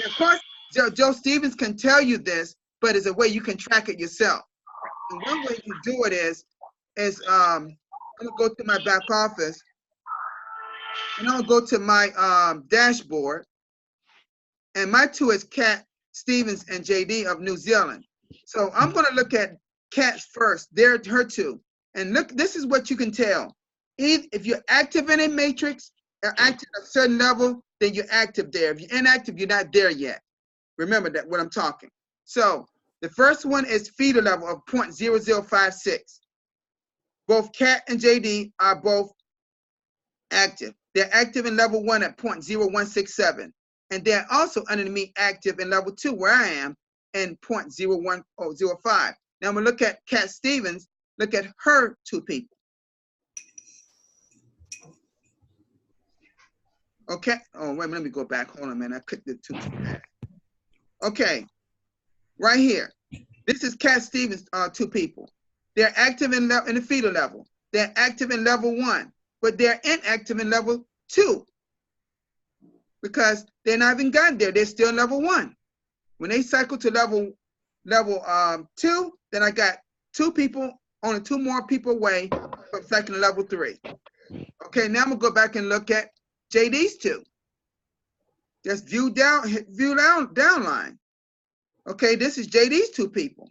Now, of course, Joe Stevens can tell you this, but it's a way you can track it yourself. And one way you do it is I'm gonna go to my back office, and I'll go to my dashboard, and my 2 is Kat Stevens and JD of New Zealand. So I'm going to look at Kat's first. Her 2, and look. This is what you can tell. If you're active in a matrix or active at a certain level, then you're active there. If you're inactive, you're not there yet. Remember that when I'm talking. So the first one is feeder level of 0.0056. Both Kat and JD are both active. They're active in level 1 at 0.0167. And they're also under me active in level 2 where I am in 0.01005. Now I'm gonna look at Kat Stevens, look at her 2 people. Okay, oh wait a minute, let me go back, hold on man, I clicked it too fast. Okay, right here. This is Cat Stevens, 2 people. They're active in the feeder level. They're active in level 1, but they're inactive in level 2 because they're not even gotten there. They're still in level 1. When they cycle to level 2, then I got 2 people, only 2 more people away from cycling to level 3. Okay, now I'm gonna go back and look at JD's 2. Just view down line. Okay, this is JD's 2 people.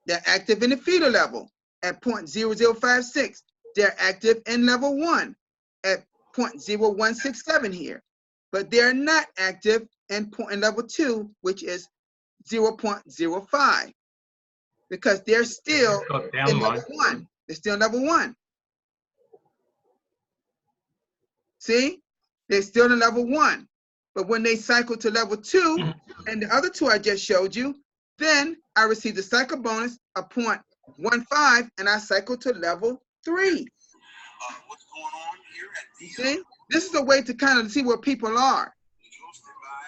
They're active in the feeder level at 0.0056. They're active in level 1 at 0.0167 here, but they're not active in level 2, which is 0.05, because they're still in level 1. They're still in level 1. See, they're still in level 1. But when they cycle to level 2, and the other 2 I just showed you, then I receive the cycle bonus of 0.15, and I cycle to level 3. What's going on here at the, you see, this is a way to kind of see where people are.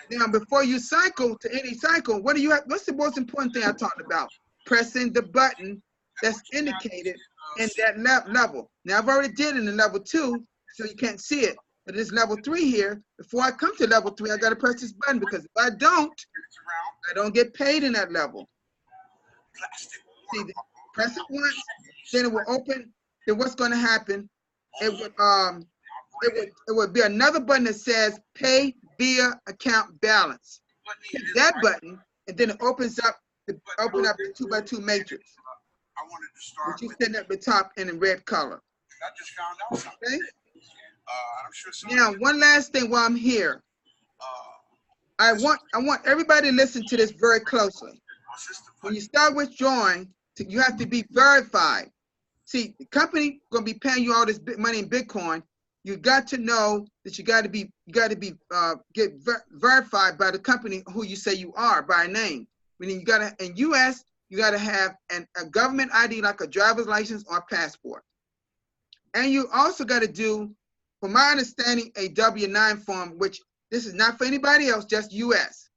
Now, before you cycle to any cycle, what do you have? What's the most important thing I talked about? Pressing the button that's indicated in that level. Now, I've already did it in level 2, so you can't see it. But it's level 3 here. Before I come to level 3, I got to press this button, because if I don't get paid in that level. See, press it once, then it will open. Then what's going to happen? It would be another button that says Pay via Account Balance. Hit that button, and then it opens up the 2x2 matrix, which you send at the top in a red color. I just found out something. Okay. I'm sure Now, one last thing while I'm here, I want everybody to listen to this very closely. When you start withdrawing, you have to be verified. See, the company gonna be paying you all this money in Bitcoin. You got to know that you got to be verified by the company who you say you are by name. Meaning you gotta, in U.S., you gotta have a government ID like a driver's license or a passport, and you also got to do, from my understanding, a W-9 form, which this is not for anybody else, just U.S.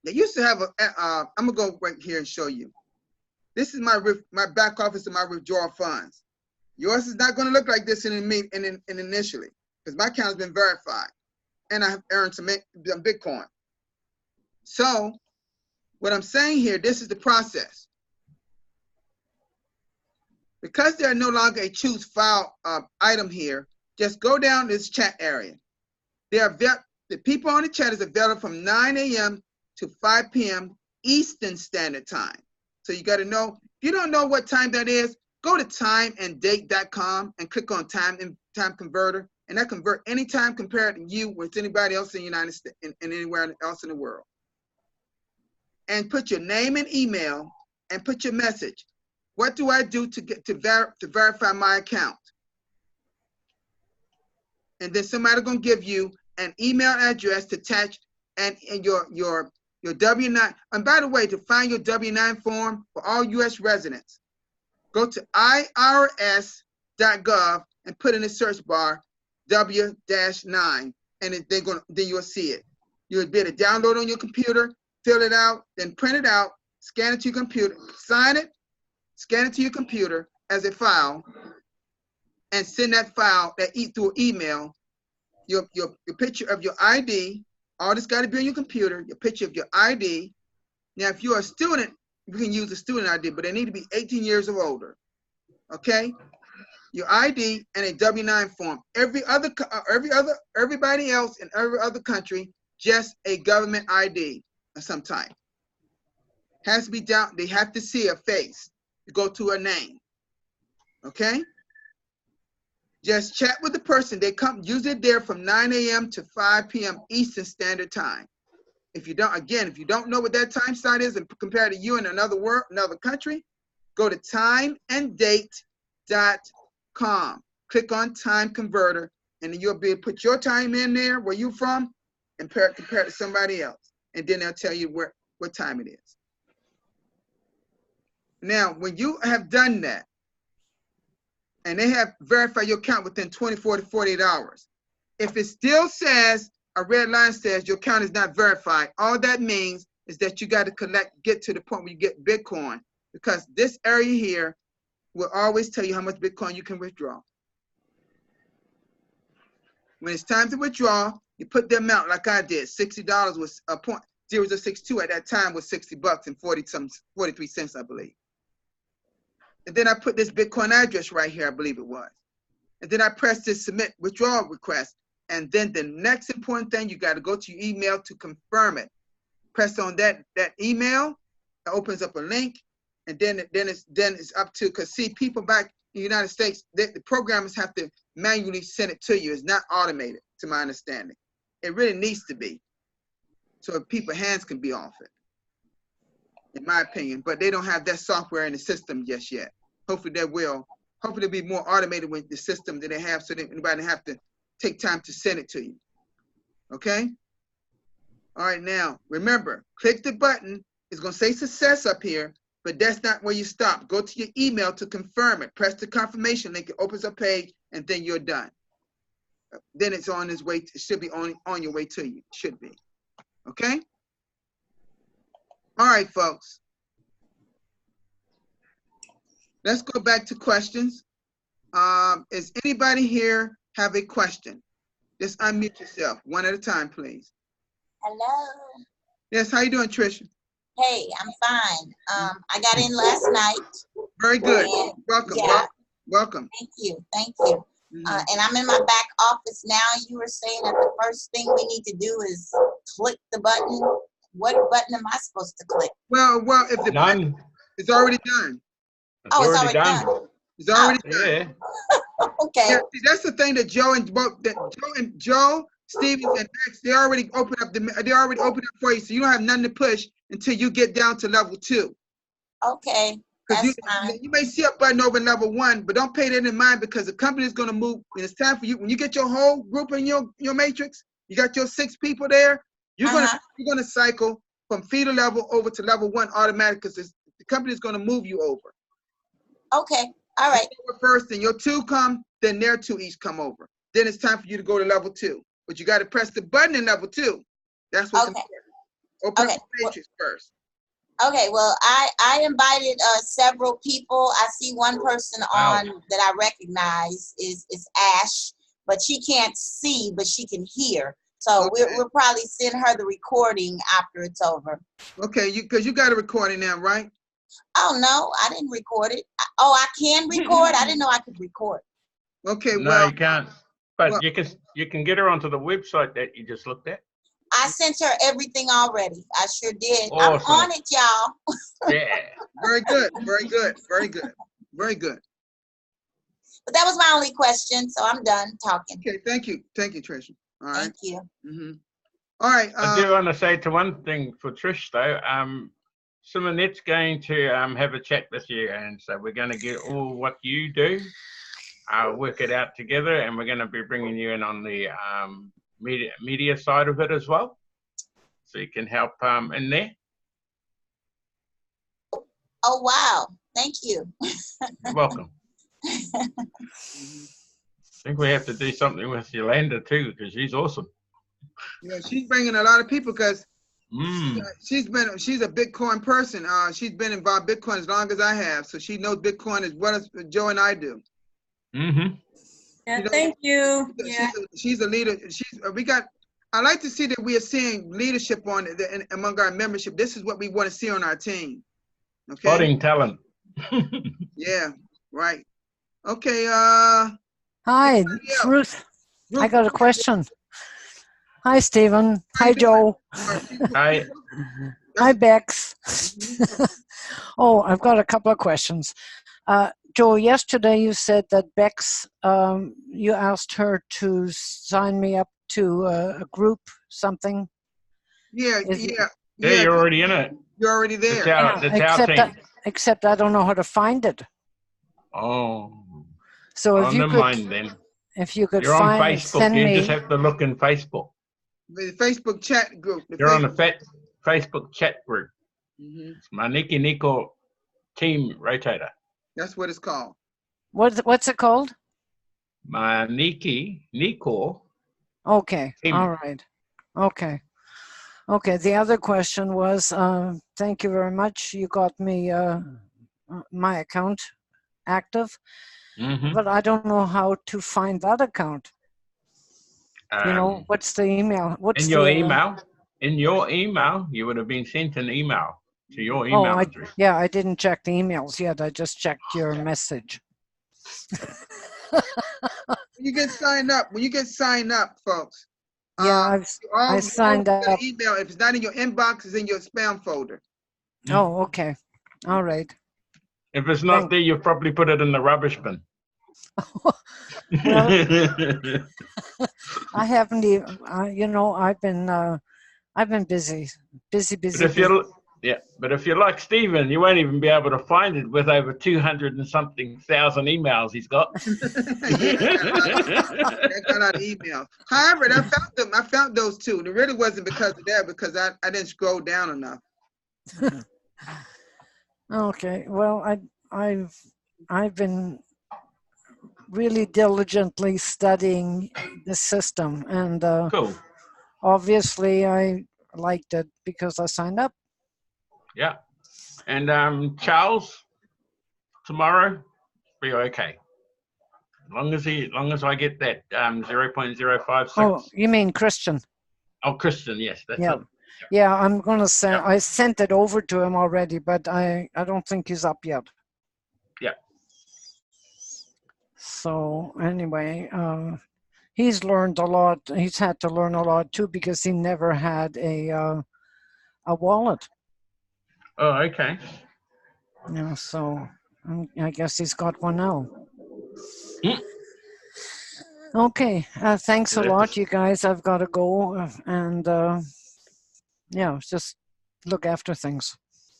They used to have I'm gonna go right here and show you. This is my back office of my withdrawal funds. Yours is not going to look like this initially, because my account has been verified, and I have earned some Bitcoin. So, what I'm saying here, this is the process. Because there are no longer a choose file item here, just go down this chat area. The people on the chat is available from 9 a.m. to 5 p.m. Eastern Standard Time. So you got to know. If you don't know what time that is, go to timeanddate.com and click on time converter, and that convert any time compared to you with anybody else in the United States and anywhere else in the world. And put your name and email and put your message. What do I do to verify my account? And then somebody gonna give you an email address to attach and your W-9. And by the way, to find your W-9 form for all U.S. residents, go to irs.gov and put in the search bar W-9, and then you'll see it. You'll be able to download on your computer, fill it out, then print it out, scan it to your computer, sign it, scan it to your computer as a file, and send that file through email. Your picture of your ID. All this got to be on your computer. Your picture of your ID. Now, if you're a student, you can use a student ID, but they need to be 18 years or older. Okay, your ID and a W-9 form. Everybody else in every other country, just a government ID of some type. Has to be down. They have to see a face to go to a name. Okay. Just chat with the person. They come usually there from 9 a.m. to 5 p.m. Eastern Standard Time. If you don't know what that time slot is and compare to you in another country, go to timeanddate.com. Click on time converter, and then you'll be able to put your time in there, where you're from, and compare it to somebody else. And then they'll tell you what time it is. Now, when you have done that, and they have verified your account within 24 to 48 hours, if it still says, a red line says your account is not verified, all that means is that you got to get to the point where you get Bitcoin, because this area here will always tell you how much Bitcoin you can withdraw. When it's time to withdraw, you put the amount like I did. $60 was a .0062 at that time was $60 and 43 cents, I believe. And then I put this Bitcoin address right here, I believe it was. And then I pressed this submit withdrawal request. And then the next important thing, you got to go to your email to confirm it. Press on that email, it opens up a link, and then it's up to, because see, people back in the United States, the programmers have to manually send it to you. It's not automated, to my understanding. It really needs to be, so people's hands can be off it, in my opinion. But they don't have that software in the system just yet. Hopefully they will. Hopefully it'll be more automated with the system that they have, so that anybody don't have to take time to send it to you. Okay? All right, now, remember, click the button. It's going to say success up here, but that's not where you stop. Go to your email to confirm it. Press the confirmation link. It opens a page, and then you're done. Then it's on its way. It should be on your way to you. It should be. Okay? All right, folks. Let's go back to questions. Is anybody here have a question? Just unmute yourself, one at a time, please. Hello. Yes, how you doing, Tricia? Hey, I'm fine. I got in last night. Very good. And, Welcome. yeah. Welcome. Thank you. Thank you. And I'm in my back office now. You were saying that the first thing we need to do is click the button. What button am I supposed to click? Well, if the button, it's already done. It's already done. It's already done. Yeah. Okay. Yeah, see, that's the thing that Joe, Stevens, and Max, they already opened up for you, so you don't have nothing to push until you get down to level 2. Okay. That's fine. You may see a button over level 1, but don't pay that in mind, because the company is going to move. When it's time for you, when you get your whole group in your matrix, you got your 6 people there. You're gonna cycle from feeder level over to level 1 automatic, because the company is going to move you over. Okay. All right. First, then your 2 come, then their 2 each come over. Then it's time for you to go to level 2. But you got to press the button in level 2. That's what's important. Open up the matrix first. Okay, well, I invited several people. I see one person on that I recognize is Ash, but she can't see, but she can hear. So we'll probably send her the recording after it's over. Okay, because you got a recording now, right? Oh, no, I didn't record it. Oh, I can record? I didn't know I could record. Okay, No, well. you can't. But you can get her onto the website that you just looked at. I sent her everything already. I sure did. Awesome. I'm on it, y'all. Yeah. Very good, very good, very good, very good. But that was my only question, so I'm done talking. Okay, thank you, Tricia. All right. Thank you. All right. I do want to say to one thing for Trish though. Simonette's going to have a chat with you, and so we're going to get all what you do. Work it out together, and we're going to be bringing you in on the media side of it as well, so you can help in there. Oh, wow. Thank you. You're welcome. I think we have to do something with Yolanda too, because she's awesome. Yeah, she's bringing a lot of people, because she's a Bitcoin person. She's been involved in Bitcoin as long as I have, so she knows Bitcoin as well as Joe and I do. Yeah, thank you. She's a leader. I like to see that we are seeing leadership among our membership. This is what we want to see on our team. Okay. Spotting talent. Yeah, right. Okay. Hi, it's Ruth. I got a question. Hi, Stephen. Hi, Joe. Hi. Hi, Bex. Oh, I've got a couple of questions. Joe, yesterday you said that Bex, you asked her to sign me up to a group, something. Yeah, You're already in it. You're already there. That's our team. Except I don't know how to find it. Oh. So if you never could, mind then. if you could You're on find, Facebook. send You me. just have to look in Facebook. The Facebook chat group. You're on the Facebook chat group. It's Maniki Nico Team Rotator. That's what it's called. What's it called? Maniki Nico. Okay. Team. All right. Okay. Okay, the other question was, thank you very much. You got me my account active, but I don't know how to find that account. You know, what's the email? What's In the your email, you would have been sent an email to your Oh, email address. yeah, I didn't check the emails yet. I just checked your message. When you get signed up, folks. Yeah, I signed get an up. email. If it's not in your inbox, it's in your spam folder. Oh, okay. All right. If it's not there, you've probably put it in the rubbish bin. Well, I haven't even. You know, I've been busy. But if you're like Stephen, you won't even be able to find it with over 200 and something thousand emails he's got. I got a lot of emails. However, I found them. I found those two. It really wasn't because of that, because I didn't scroll down enough. Okay. Well, I've been really diligently studying the system, and Cool. obviously I liked it because I signed up. Yeah. And Charles, tomorrow, be okay. Long as I get that 0.056. Oh, you mean Christian? Oh, Christian, yes, that's Yeah. him. Yeah, I'm gonna send. I sent it over to him already, but I don't think he's up yet. Yeah. So anyway, he's learned a lot. He's had to learn a lot too because he never had a wallet. Oh, okay. Yeah, so I guess he's got one now. Okay, thanks a lot, you guys. I've got to go, and yeah, just look after things.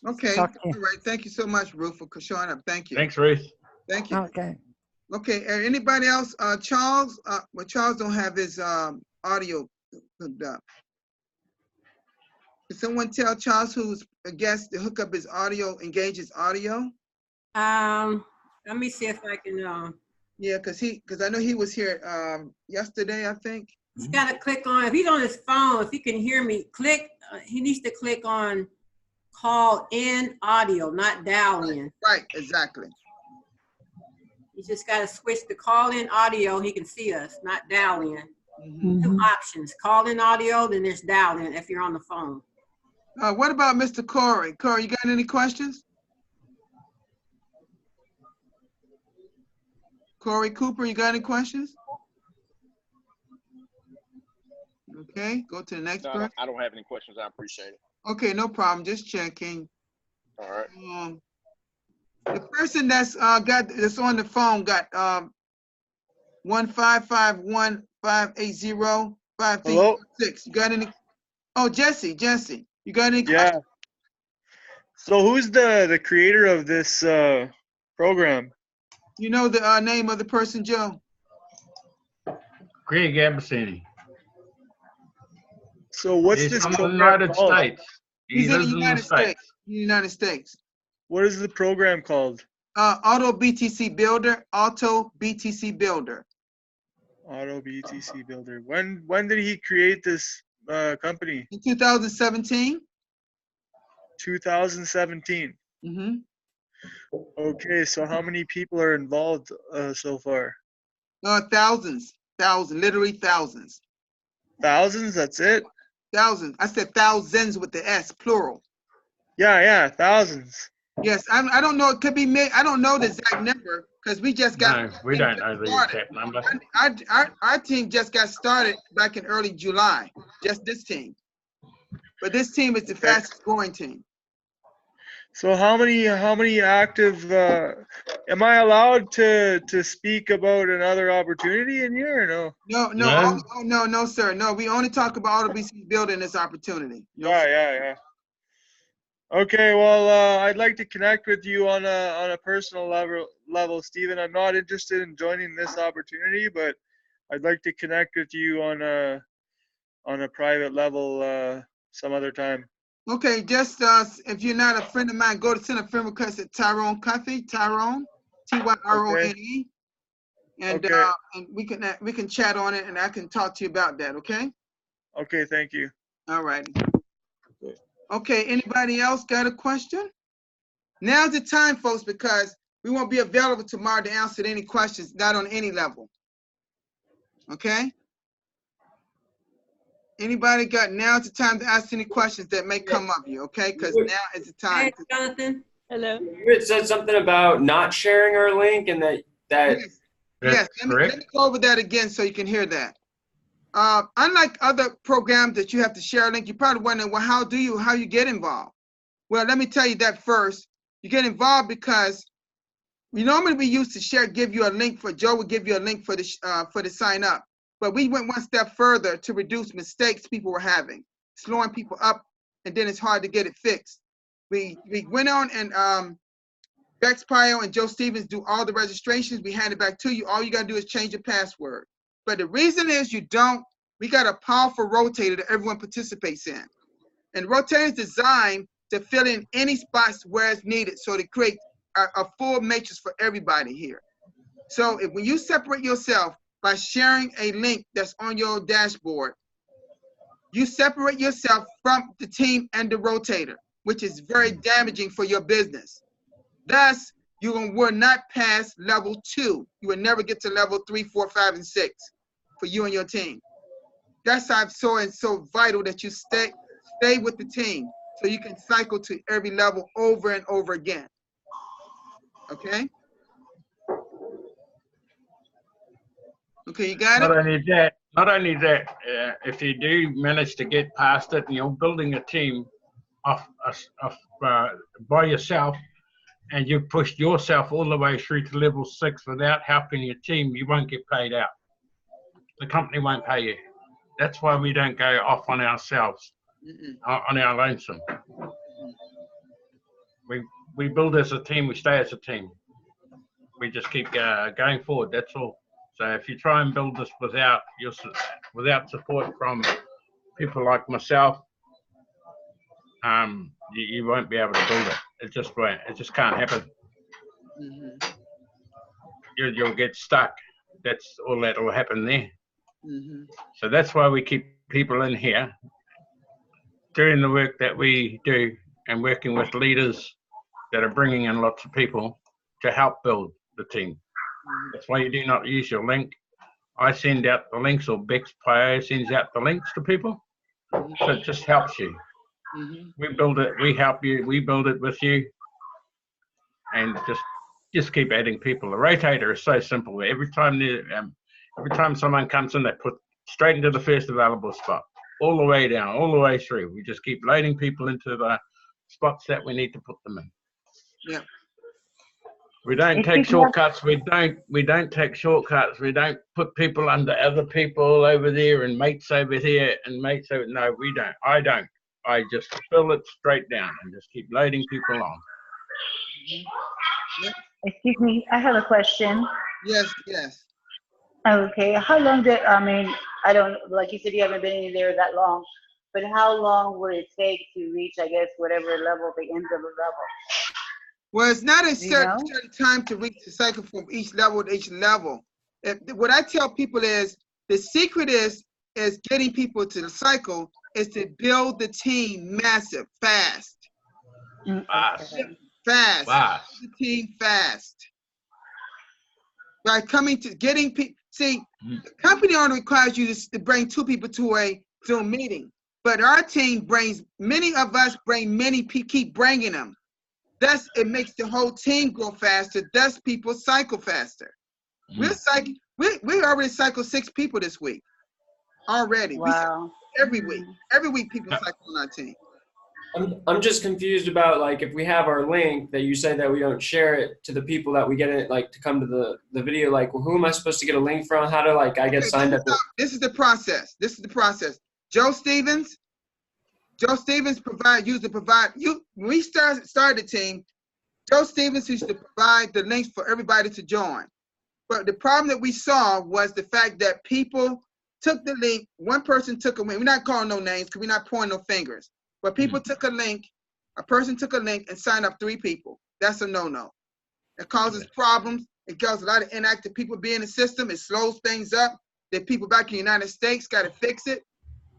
Okay. Talk to you. All right. Thank you so much, Ruth, for showing up. Thank you. Thanks, Ruth. Thank you. Okay. Okay. Anybody else? Charles. Well, Charles don't have his audio hooked up. Can someone tell Charles, who's a guest, to hook up his audio, engage his audio? Let me see if I can. Yeah, because I know he was here yesterday, I think. He's got to click on, if he's on his phone, if he can hear me, he needs to click on call in audio, not dial in. Right, exactly. You just got to switch to call in audio. He can see us, not dial in. Mm-hmm. Two options, call in audio, then there's dial in if you're on the phone. What about Mr. Corey? Corey, you got any questions? Corey Cooper, you got any questions? Okay, go to the next person. I don't have any questions. I appreciate it. Okay, no problem. Just checking. All right. The person that's that's on the phone got 15515805316. You got any? Oh, Jesse, you got any questions? So who's the creator of this program? You know the name of the person, Joe? Greg Abbassini. So what's He's this from the program United called? States. He's in the United States. United States. What is the program called? Autobtcbuilder. Autobtcbuilder. Autobtcbuilder. When did he create this company? In 2017. 2017. Mm-hmm. Okay, so how many people are involved so far? Thousands, literally thousands. Thousands? That's it? Thousands. I said thousands with the S, plural. Yeah, thousands. Yes, I don't know. It could be I don't know the exact number because we just got. No, we don't know the exact number. Our team just got started back in early July. Just this team, but this team is the fastest growing team. So how many active? Am I allowed to speak about another opportunity in here or no? No, sir. No, we only talk about Autobtcbuilder building this opportunity. No, yeah. Okay, well, I'd like to connect with you on a personal level, Stephen. I'm not interested in joining this opportunity, but I'd like to connect with you on a private level some other time. Okay, just if you're not a friend of mine, go to send a friend request at Tyrone Cuffey, Tyrone, Tyrone, and we can chat on it, and I can talk to you about that. Okay. Okay, thank you. All right. Okay, anybody else got a question? Now's the time, folks, because we won't be available tomorrow to answer any questions, not on any level. Okay? Anybody got, now's the time to ask any questions that may come up you, okay? Because now is the time. Hey, Jonathan. Hello. You had said something about not sharing our link and that Yes, yes. That's Let correct. me go over that again so you can hear that. Unlike other programs that you have to share a link, you're probably wondering, well, how you get involved? Well, let me tell you that first. You get involved because we used to give you a link Joe would give you a link for the sign up. But we went one step further to reduce mistakes people were having, slowing people up, and then it's hard to get it fixed. We went on and Bex Pio and Joe Stevens do all the registrations. We hand it back to you. All you gotta do is change your password. But the reason is we got a powerful rotator that everyone participates in. And rotator is designed to fill in any spots where it's needed. So to create a full matrix for everybody here. So when you separate yourself by sharing a link that's on your dashboard, you separate yourself from the team and the rotator, which is very damaging for your business. Thus, you will not pass level 2. You will never get to level 3, 4, 5, and 6 for you and your team. That's why it's so vital that you stay with the team so you can cycle to every level over and over again. Okay? Okay, you got it? Not only that, if you do manage to get past it and you're building a team by yourself, and you've pushed yourself all the way through to level 6 without helping your team, you won't get paid out. The company won't pay you. That's why we don't go off on ourselves, on our lonesome. We build as a team, we stay as a team. We just keep going forward, that's all. So if you try and build this without support from people like myself, you won't be able to build it. It just won't. It just can't happen. You'll get stuck. That's all that will happen there. So that's why we keep people in here doing the work that we do and working with leaders that are bringing in lots of people to help build the team. That's why you do not use your link. I send out the links, or Bex Pio sends out the links to people. So it just helps you. We build it, we help you, we build it with you, and just keep adding people. The rotator is so simple. Every time someone comes in, they put straight into the first available spot, all the way down, all the way through. We just keep loading people into the spots that we need to put them in. Yeah. We don't take shortcuts. We don't take shortcuts. We don't put people under other people over there and mates over here and mates over. No, we don't. I don't. I just fill it straight down and just keep loading people on. Excuse me, I have a question. Yes, yes. Okay, how long I don't, like you said, you haven't been in there that long, but how long would it take to reach, I guess, whatever level, the end of a level? Well, it's not a certain time to reach the cycle from each level to each level. What I tell people is, the secret is getting people to the cycle is to build the team massive, fast. Fast. Fast. The team fast. By getting people, see, the company only requires you to bring 2 people to a Zoom meeting, but our team many of us bring many people, keep bringing them. Thus, it makes the whole team go faster. Thus, people cycle faster. We already cycled 6 people this week. Already. Wow. Every week people cycle on our team. I'm just confused about, like, if we have our link that you say that we don't share it to the people that we get it, like, to come to the video, like, well, who am I supposed to get a link from? How do, like, I get signed up? This is the process. Joe Stevens when we started the team, Joe Stevens used to provide the links for everybody to join. But the problem that we saw was the fact that people took the link, one person took a link. We're not calling no names because we're not pointing no fingers. But people took a link, a person took a link and signed up 3 people. That's a no-no. It causes problems. It causes a lot of inactive people being in the system. It slows things up. The people back in the United States got to fix it.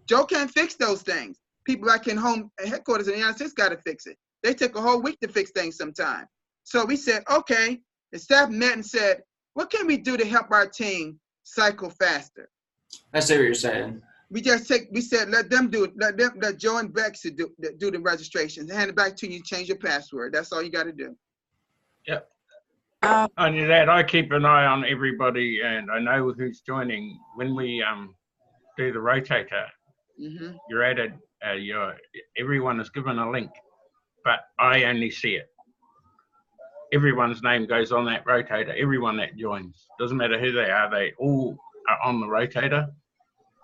Joe can't fix those things. people back in home headquarters in the United States got to fix it. They take a whole week to fix things sometimes. So we said, okay, the staff met and said, what can we do to help our team cycle faster? I see what you're saying. We said, let Joe and Bex do the registrations. Hand it back to you, change your password. That's all you got to do. Yep. Only that, I keep an eye on everybody and I know who's joining. When we do the rotator, you're added, everyone is given a link, but I only see it. Everyone's name goes on that rotator, everyone that joins. Doesn't matter who they all are on the rotator.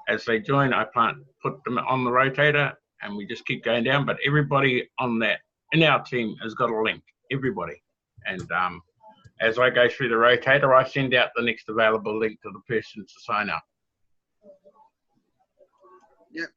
As they join, I put them on the rotator and we just keep going down, but everybody on that, in our team has got a link, everybody. And as I go through the rotator, I send out the next available link to the person to sign up. Yeah,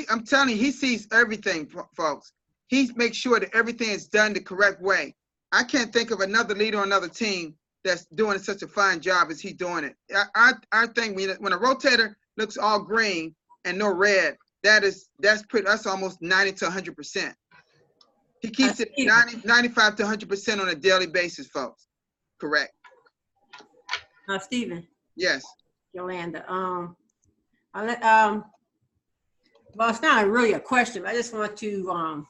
I'm telling you, he sees everything, folks. He makes sure that everything is done the correct way. I can't think of another leader on another team that's doing such a fine job as he's doing it. I think when a rotator looks all green and no red, that's almost 90 to 100%. He keeps it 95 to 100% on a daily basis, folks. Correct. Stephen. Yes. Yolanda. Well, it's not really a question. I just want to,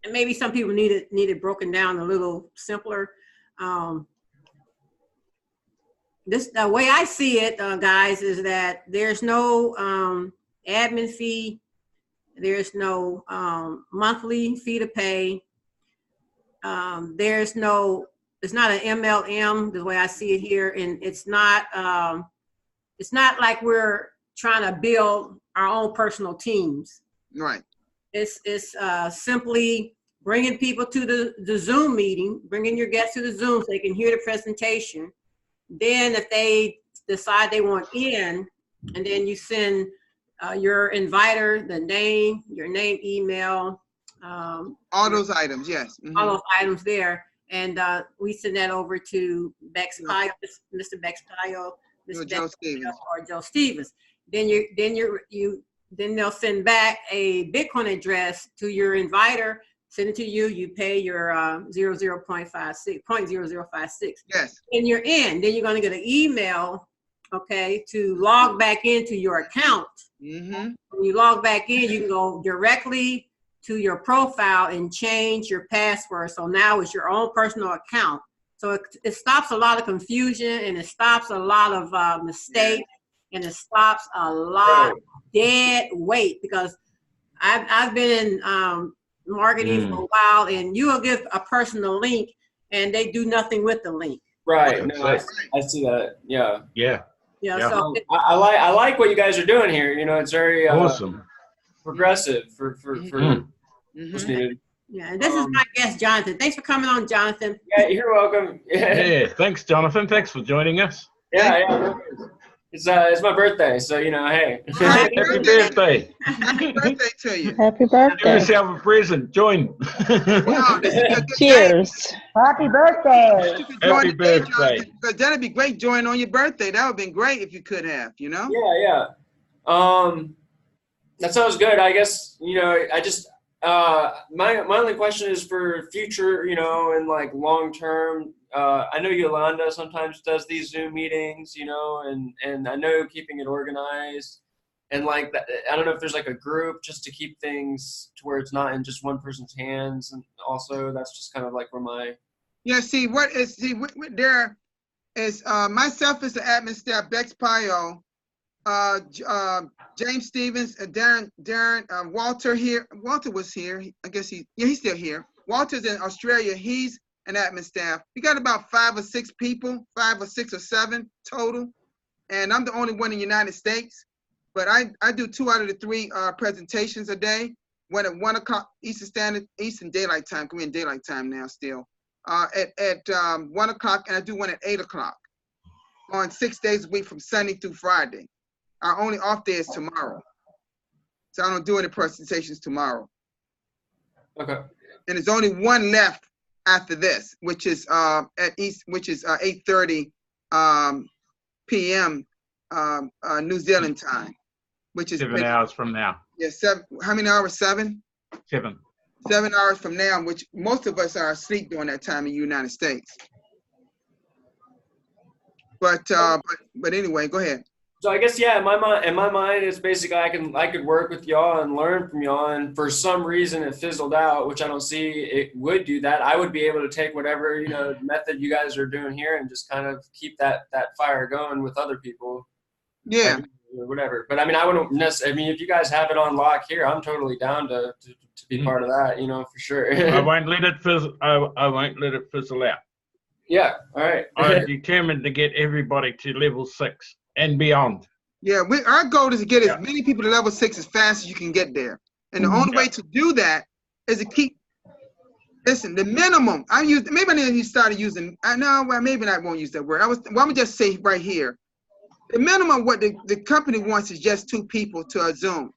and maybe some people need it broken down a little simpler. The way I see it, guys, is that there's no admin fee. There's no monthly fee to pay. It's not an MLM the way I see it here, and it's not like we're trying to build our own personal teams. Right. It's simply bringing people to the Zoom meeting, bringing your guests to the Zoom so they can hear the presentation. Then if they decide they want in, and then you send your inviter, your name, email. All those items, yes. All those items there. And we send that over to Bex Pyle, Mr. Bex Pyle, Mr. Joe Stevens. Or Joe Stevens. Then they'll send back a Bitcoin address to your inviter, send it to you, you pay your 0.0056. Yes. And you're in. Then you're going to get an email, okay, to log back into your account. When you log back in, you can go directly to your profile and change your password. So now it's your own personal account. So it stops a lot of confusion, and it stops a lot of mistakes, and it stops a lot of dead weight, because I've been in marketing for a while, and you will give a person a link and they do nothing with the link. Right. No, I see that. Yeah. Yeah. Yeah. So I like what you guys are doing here. You know, it's very awesome, progressive for what's needed. Yeah, and this is my guest, Jonathan. Thanks for coming on, Jonathan. Yeah, you're welcome. Yeah, thanks, Jonathan. Thanks for joining us. Yeah. It's my birthday, so hey. Happy birthday! Happy birthday to you. Happy birthday. Give yourself a present. Join. Wow, Cheers. Happy birthday. Happy birthday. Because that'd be great joining on your birthday. That would have been great if you could have, Yeah. That sounds good. I guess, I just, my only question is for future, and like long term. I know Yolanda sometimes does these Zoom meetings, and I know keeping it organized and like that. I don't know if there's like a group just to keep things to where it's not in just one person's hands. And also that's just kind of like where my. Yeah. There is myself as the admin staff, Bex Pyle, James Stevens, Darren, Walter here. Walter was here. I guess he's still here. Walter's in Australia. He's an admin staff. We got about 5 or 6 people, 5 or 6 or 7 total. And I'm the only one in the United States. But I do 2 out of the 3 presentations a day. One at 1 o'clock Eastern Daylight Time. We're in Daylight Time now still. At 1 o'clock, and I do one at 8 o'clock on 6 days a week from Sunday through Friday. Our only off day is tomorrow. So I don't do any presentations tomorrow. Okay. And there's only one left after this, which is 8:30 p.m. New Zealand time, which is 7 hours from now. Yeah, 7. How many hours? 7? 7. 7 hours from now, which most of us are asleep during that time in the United States. But anyway, go ahead. So I guess, yeah, in my mind, it's basically I could work with y'all and learn from y'all, and for some reason it fizzled out, which I don't see it would do that. I would be able to take whatever, method you guys are doing here and just kind of keep that fire going with other people. Yeah. Or whatever. But I mean, I wouldn't necessarily, I mean, if you guys have it on lock here, I'm totally down to be part of that, for sure. I won't let it fizzle. I won't let it fizzle out. Yeah. All right. I'm determined to get everybody to level 6 and beyond. Yeah, our goal is to get as many people to level 6 as fast as you can get there. And the only way to do that is to keep, listen, the minimum, maybe I need to start using, maybe I won't use that word. I'm gonna just say right here, the minimum what the company wants is just 2 people to a Zoom.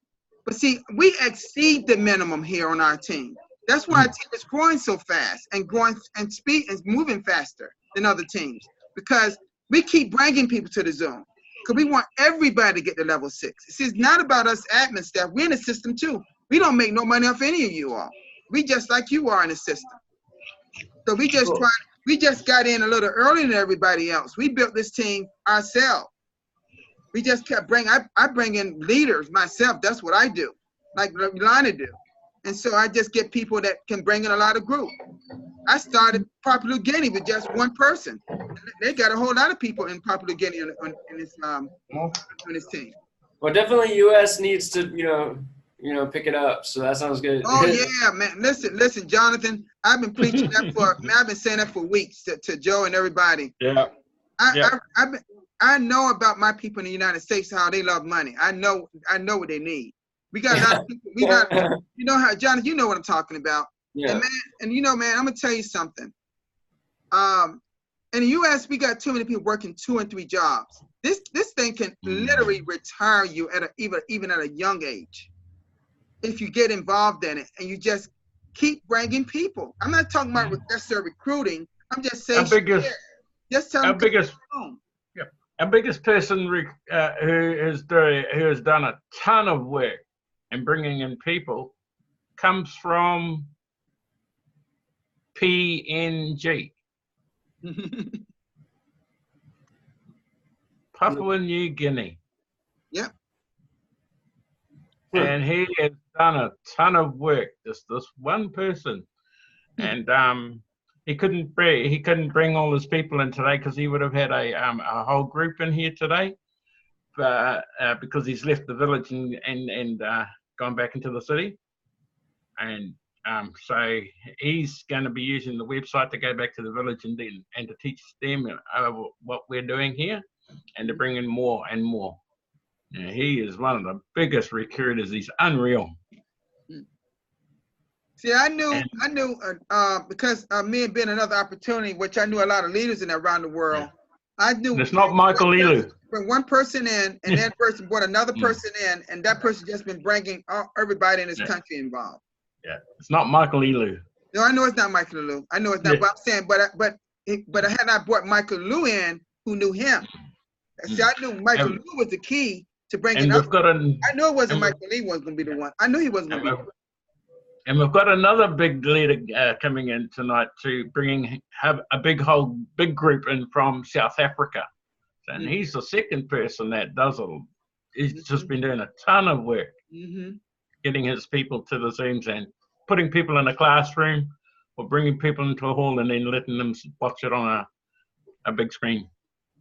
But see, we exceed the minimum here on our team. That's why our team is growing so fast and growing and moving faster than other teams, because we keep bringing people to the Zoom. Because we want everybody to get to level 6. See, it's not about us admin staff. We're in the system too. We don't make no money off any of you all. We just like you are in the system. So we just got in a little earlier than everybody else. We built this team ourselves. We just kept I bring in leaders myself. That's what I do, like Lana do. And so I just get people that can bring in a lot of group. I started Papua New Guinea with just 1 person. They got a whole lot of people in Papua New Guinea in this team. Well, definitely U.S. needs to, pick it up. So that sounds good. Oh yeah, man. Listen, Jonathan. I've been preaching that I've been saying that for weeks to Joe and everybody. Yeah. I know about my people in the United States, how they love money. I know what they need. We got a lot of people. You know how, Jonathan, you know what I'm talking about. Yeah. And man, I'm gonna tell you something. In the U.S., we got too many people working 2 and 3 jobs. This thing can literally retire you at even at a young age if you get involved in it and you just keep bringing people. I'm not talking about necessarily recruiting. I'm just saying. Our biggest person who has done a ton of work in bringing in people comes from PNG. Papua New Guinea. Yep. And he has done a ton of work, just this one person. And he couldn't bring all his people in today because he would have had a whole group in here today, because he's left the village and gone back into the city. And so he's going to be using the website to go back to the village and to teach them what we're doing here, and to bring in more and more. And he is one of the biggest recruiters. He's unreal. See, I knew because me and being another opportunity, which I knew a lot of leaders in around the world. I knew it's not Michael Lilu. Bring one person in, and that person brought another person in, and that person just been bringing everybody in this country involved. Yeah, it's not Michael Lilu. No, I know it's not Michael Lilu. I know it's not. But I'm saying, but I had not brought Michael Lilu in, who knew him. See, I knew Michael Lilu was the key to bringing up. I knew it wasn't Michael Lee was going to be the one. I knew he wasn't going to be. And we've got another big leader coming in tonight to have a big group in from South Africa. And he's the second person that does it. He's just been doing a ton of work, getting his people to the Zooms and putting people in a classroom or bringing people into a hall and then letting them watch it on a big screen.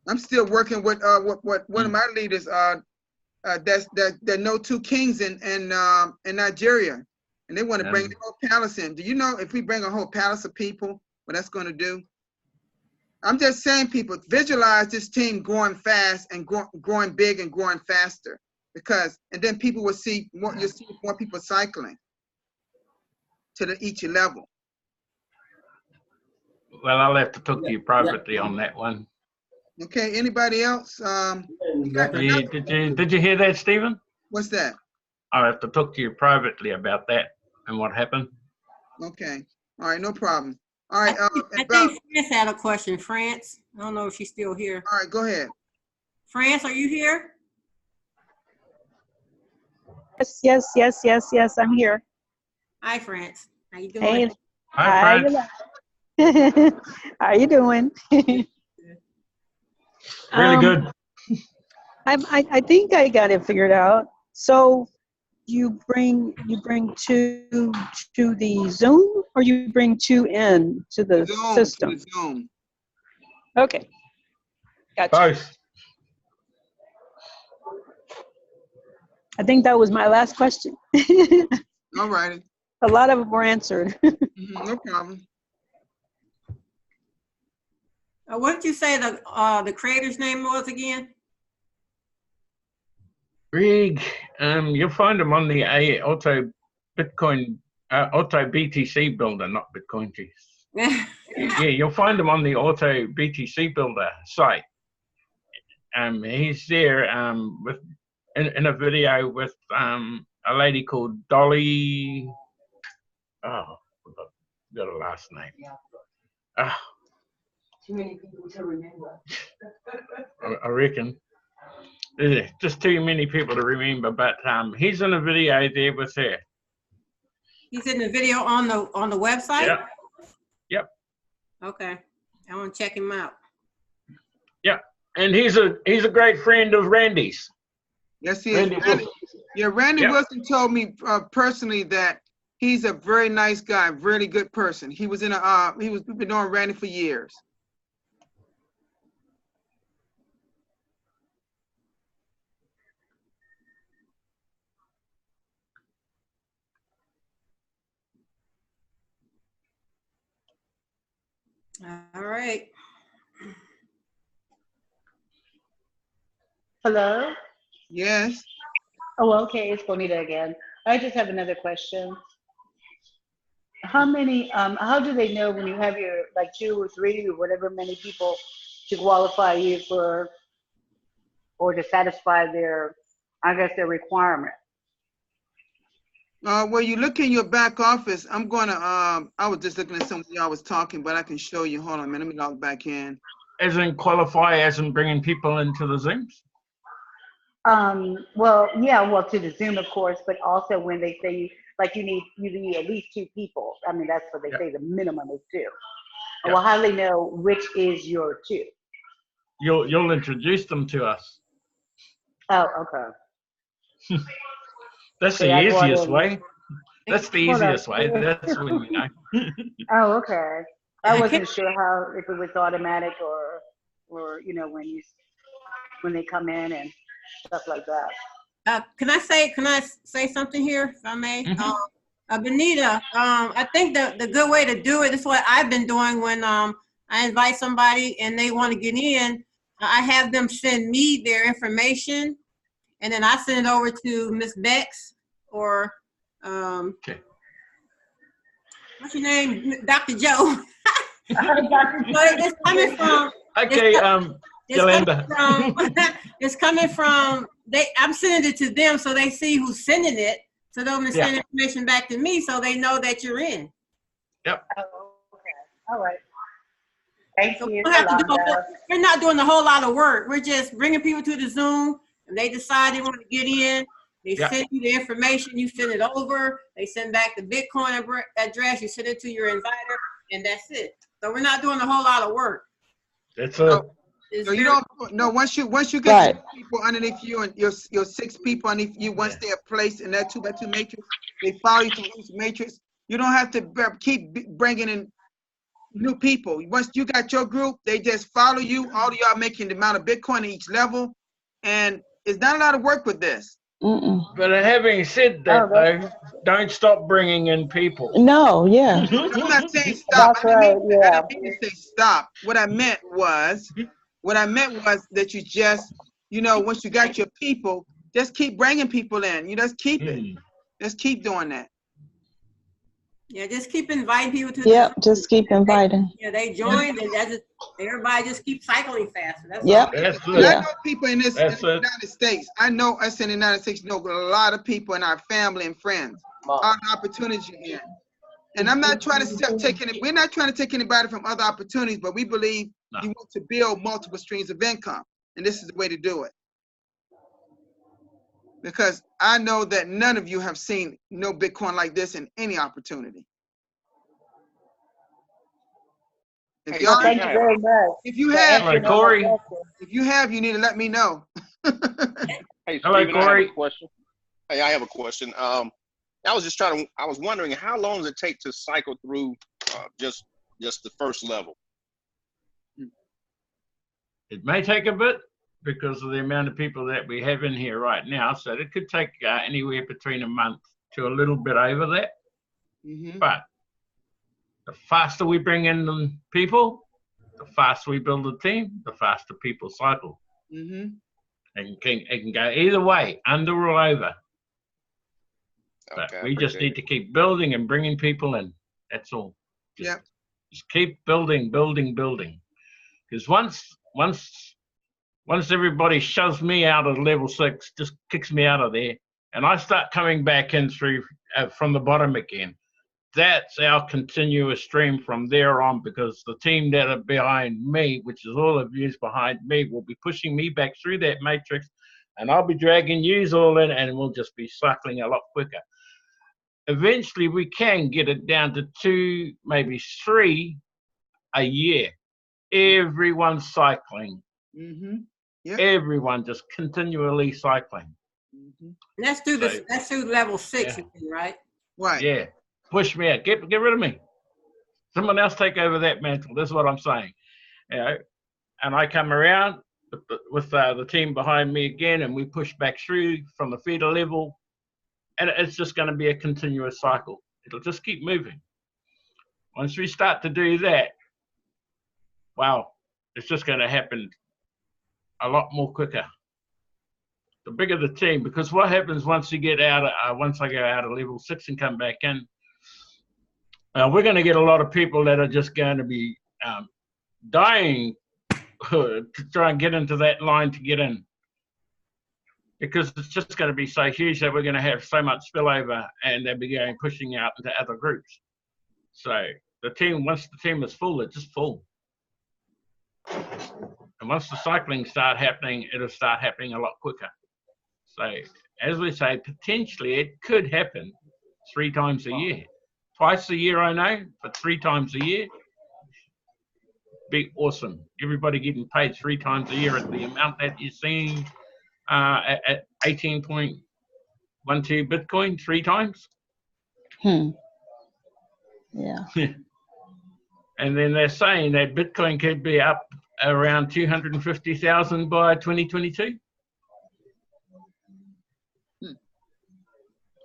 I'm still working with one of my leaders that know 2 kings in Nigeria. And they want to bring the whole palace in. Do you know if we bring a whole palace of people, what that's going to do? I'm just saying, people, visualize this team growing fast and growing big and growing faster, and then people will see more. You'll see more people cycling to each level. Well, I'll have to talk to you privately on that one. Okay. Anybody else? Did you hear that, Stephen? What's that? I'll have to talk to you privately about that and what happened. Okay. All right. No problem. All right. I think France had a question. France, I don't know if she's still here. All right. Go ahead. France, are you here? Yes, I'm here. Hi, France. How you doing? Hey, Hi, hi, Frank. how you doing? Really good. I think I got it figured out. So you bring two to the Zoom, or you bring two in to the Zoom, system? to the Zoom. Okay, gotcha. Both. I think that was my last question. All righty. A lot of them were answered. No problem. What did you say the creator's name was again? Rig. You'll find them on the Auto BTC builder, not Bitcoin. Geez. Yeah, you'll find them on the Auto BTC builder site. He's there with in a video with a lady called Dolly. Oh, got a last name. Too many people to remember. I reckon. Just too many people to remember, but he's in a video there with her. He's in the video on the website? Yep. Yep. Okay. I want to check him out. Yep. And he's a great friend of Randy's. Yes, he is. Randy Wilson told me personally that he's a very nice guy, really good person. He was in a we've been knowing Randy for years. All right. Hello? Yes. Oh, okay, it's Bonita again. I just have another question. How do they know when you have your, like 2 or 3 or whatever many people to qualify you for, or to satisfy their, I guess, their requirement? Well, you look in your back office. I'm gonna. I was just looking at something y'all was talking, but I can show you. Hold on a minute. Let me log back in. As in qualify, as in bringing people into the Zooms? Well, yeah, well, to the Zoom, of course, but also when they say, like, you need at least 2 people. I mean, that's what they say the minimum is 2. Well, how do they know which is your 2? You'll introduce them to us. Oh, okay. That's So the that's what easiest way. That's the easiest way. Hold on. That's when you know. Oh, okay. I wasn't sure if it was automatic or you know, when they come in and stuff like that. Can I say something here, if I may? Benita, I think the good way to do it is what I've been doing when I invite somebody and they want to get in. I have them send me their information, and then I send it over to Miss Bex or what's your name, Dr. Joe. It's coming from. Okay, Yolanda. It's coming from. I'm sending it to them so they see who's sending it. So they'll send information back to me so they know that you're in. Yep. Oh, okay. All right. Thank you. We're not doing a whole lot of work. We're just bringing people to the Zoom, and they decide they want to get in. They send you the information. You send it over. They send back the Bitcoin address. You send it to your inviter, and that's it. So we're not doing a whole lot of work. That's it. So you don't know once you get 6 people underneath you and your 6 people underneath you, once they're placed in that 2x2 matrix, they follow you through each matrix. You don't have to keep bringing in new people. Once you got your group, they just follow you. All of y'all making the amount of Bitcoin at each level, and it's not a lot of work with this. But having said that, though, don't stop bringing in people. No, yeah. I'm not saying stop. That's right, I didn't mean to say stop. What I meant was that you just, once you got your people, just keep bringing people in. You just keep it. Just keep doing that. Yeah, just keep inviting people to. Yep, just keep inviting. They join, and everybody just keeps cycling faster. That's all. I know people in the United States. I know us in the United States know a lot of people in our family and friends. Our opportunity in. And I'm not trying to we're not trying to take anybody from other opportunities, but we believe you want to build multiple streams of income. And this is the way to do it. because I know that none of you have seen no Bitcoin like this in any opportunity. If Hey, y'all, Well, thank you very much. if you for have, answering Hello, all my Corey. questions. if you have, you need to let me know. Hey, Hello, Stephen, I have Corey. a question. Hey, I have a question. I was just I was wondering how long does it take to cycle through just the first level? It may take a bit because of the amount of people that we have in here right now. So it could take anywhere between a month to a little bit over that. But the faster we bring in the people, the faster we build a team, the faster people cycle. And it can go either way, under or over. But Okay, we just need to keep building and bringing people in. That's all. Just keep building, building, building. Because once everybody shoves me out of level 6, just kicks me out of there, and I start coming back in through from the bottom again, that's our continuous stream from there on, because the team that are behind me, which is all of yous behind me, will be pushing me back through that matrix, and I'll be dragging yous all in, and we'll just be cycling a lot quicker. Eventually, we can get it down to 2, maybe 3 a year. Everyone's cycling. Everyone just continually cycling. Let's do this. Let's do level 6, right? Right. Yeah. Push me out. Get rid of me. Someone else take over that mantle. That's what I'm saying. You know, and I come around with the team behind me again, and we push back through from the feeder level, and it's just going to be a continuous cycle. It'll just keep moving. Once we start to do that, wow, it's just going to happen a lot more quicker. The bigger the team, because what happens once you get out of, once I go out of level 6 and come back in, we're going to get a lot of people that are just going to be dying to try and get into that line to get in, because it's just going to be so huge that we're going to have so much spillover, and they'll be going pushing out into other groups. So the team, once the team is full, it's just full. And once the cycling start happening, it'll start happening a lot quicker. So as we say, potentially it could happen 3 times a year. Twice a year, I know, but 3 times a year, be awesome. Everybody getting paid 3 times a year at the amount that you're seeing at 18.12 Bitcoin 3 times. Yeah. And then they're saying that Bitcoin could be up around 250,000 by 2022.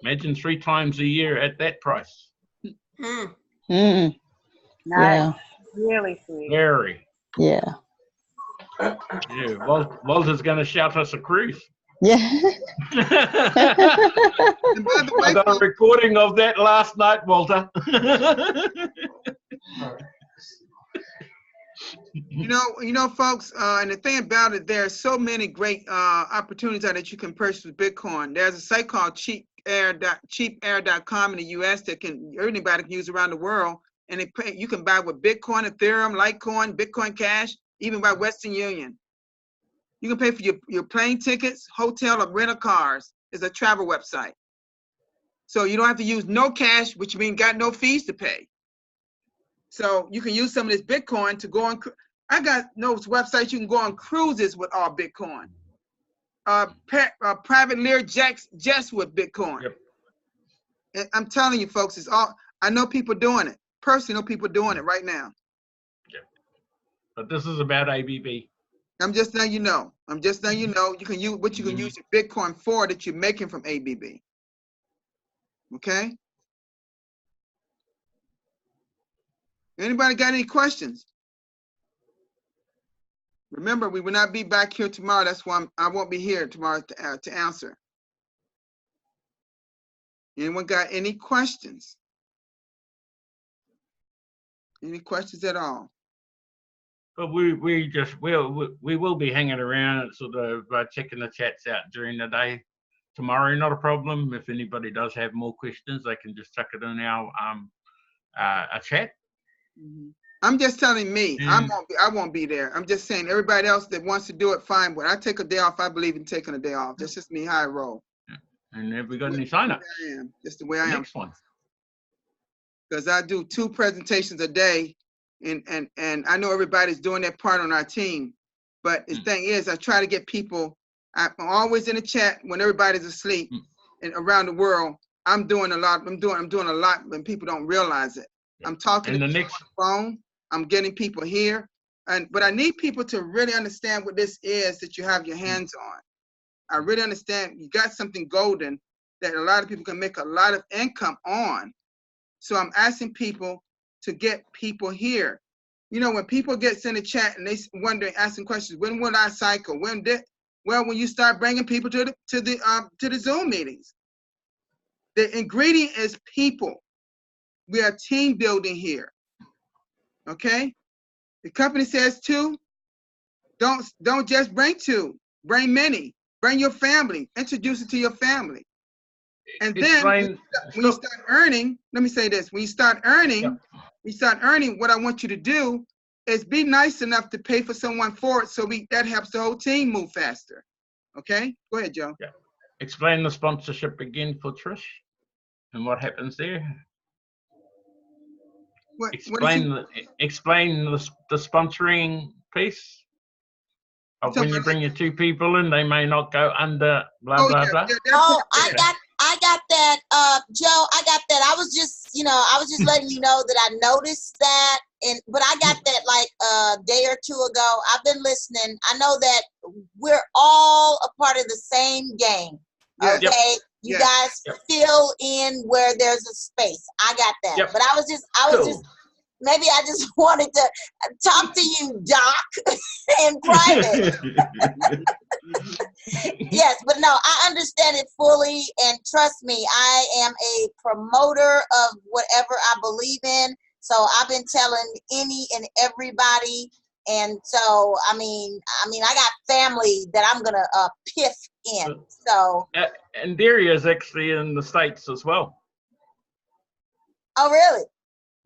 Imagine 3 times a year at that price. Nice. Yeah. Really sweet. Very. Yeah. Yeah. Walter's going to shout us a cruise. Yeah. I got a recording of that last night, Walter. You know, folks, and the thing about it, there are so many great opportunities out that you can purchase with Bitcoin. There's a site called cheapair.com in the U.S. that anybody can use around the world, and you can buy with Bitcoin, Ethereum, Litecoin, Bitcoin Cash, even by Western Union. You can pay for your plane tickets, hotel, or rental cars. It's a travel website. So you don't have to use no cash, which means got no fees to pay. So you can use some of this Bitcoin to go on. I got those websites you can go on cruises with all Bitcoin. Private Lear jets with Bitcoin. Yep. And I'm telling you, folks, it's all. I know people doing it. Personally, I know people doing it right now. Yep. But this is about ABB. I'm just letting you know. I'm just letting you know you can use what you can use your Bitcoin for that you're making from ABB. Okay. Anybody got any questions? Remember, we will not be back here tomorrow. That's why I won't be here tomorrow to answer. Anyone got any questions? Any questions at all? But we will be hanging around, sort of checking the chats out during the day. Tomorrow, not a problem. If anybody does have more questions, they can just chuck it in our a chat. I'm just telling me, I won't be there. I'm just saying everybody else that wants to do it, fine. But I take a day off. I believe in taking a day off. That's just me, how I roll. And have we got any sign-ups? I am. Just the way I am. Next one. Because I do 2 presentations a day, and I know everybody's doing their part on our team. But the thing is, I try to get people. I'm always in the chat when everybody's asleep, and around the world. I'm doing a lot. I'm doing a lot when people don't realize it. I'm talking to people on the phone. I'm getting people here, but I need people to really understand what this is that you have your hands on. I really understand you got something golden that a lot of people can make a lot of income on. So I'm asking people to get people here. You know, when people get in the chat and they wondering, asking questions, when will I cycle? When you start bringing people to the Zoom meetings. The ingredient is people. We are team building here. Okay? The company says 2. Don't just bring 2. Bring many. Bring your family. Introduce it to your family. And then when you start earning, let me say this, when you start earning, what I want you to do is be nice enough to pay for someone for it so that helps the whole team move faster. Okay? Go ahead, Joe. Yeah. Explain the sponsorship again for Trish and what happens there. Explain the sponsoring piece of when you bring your 2 people in, they may not go under blah blah blah. Oh, I got that, Joe. I got that. I was just letting you know that I noticed that, but I got that like a day or 2 ago. I've been listening. I know that we're all a part of the same game. Okay, you guys fill in where there's a space. I got that, but I was just. Maybe I just wanted to talk to you, Doc, in private. Yes, but no, I understand it fully, and trust me, I am a promoter of whatever I believe in. So I've been telling any and everybody, and so I mean, I got family that I'm gonna piff in. So. And Daria is actually in the States as well. Oh, really?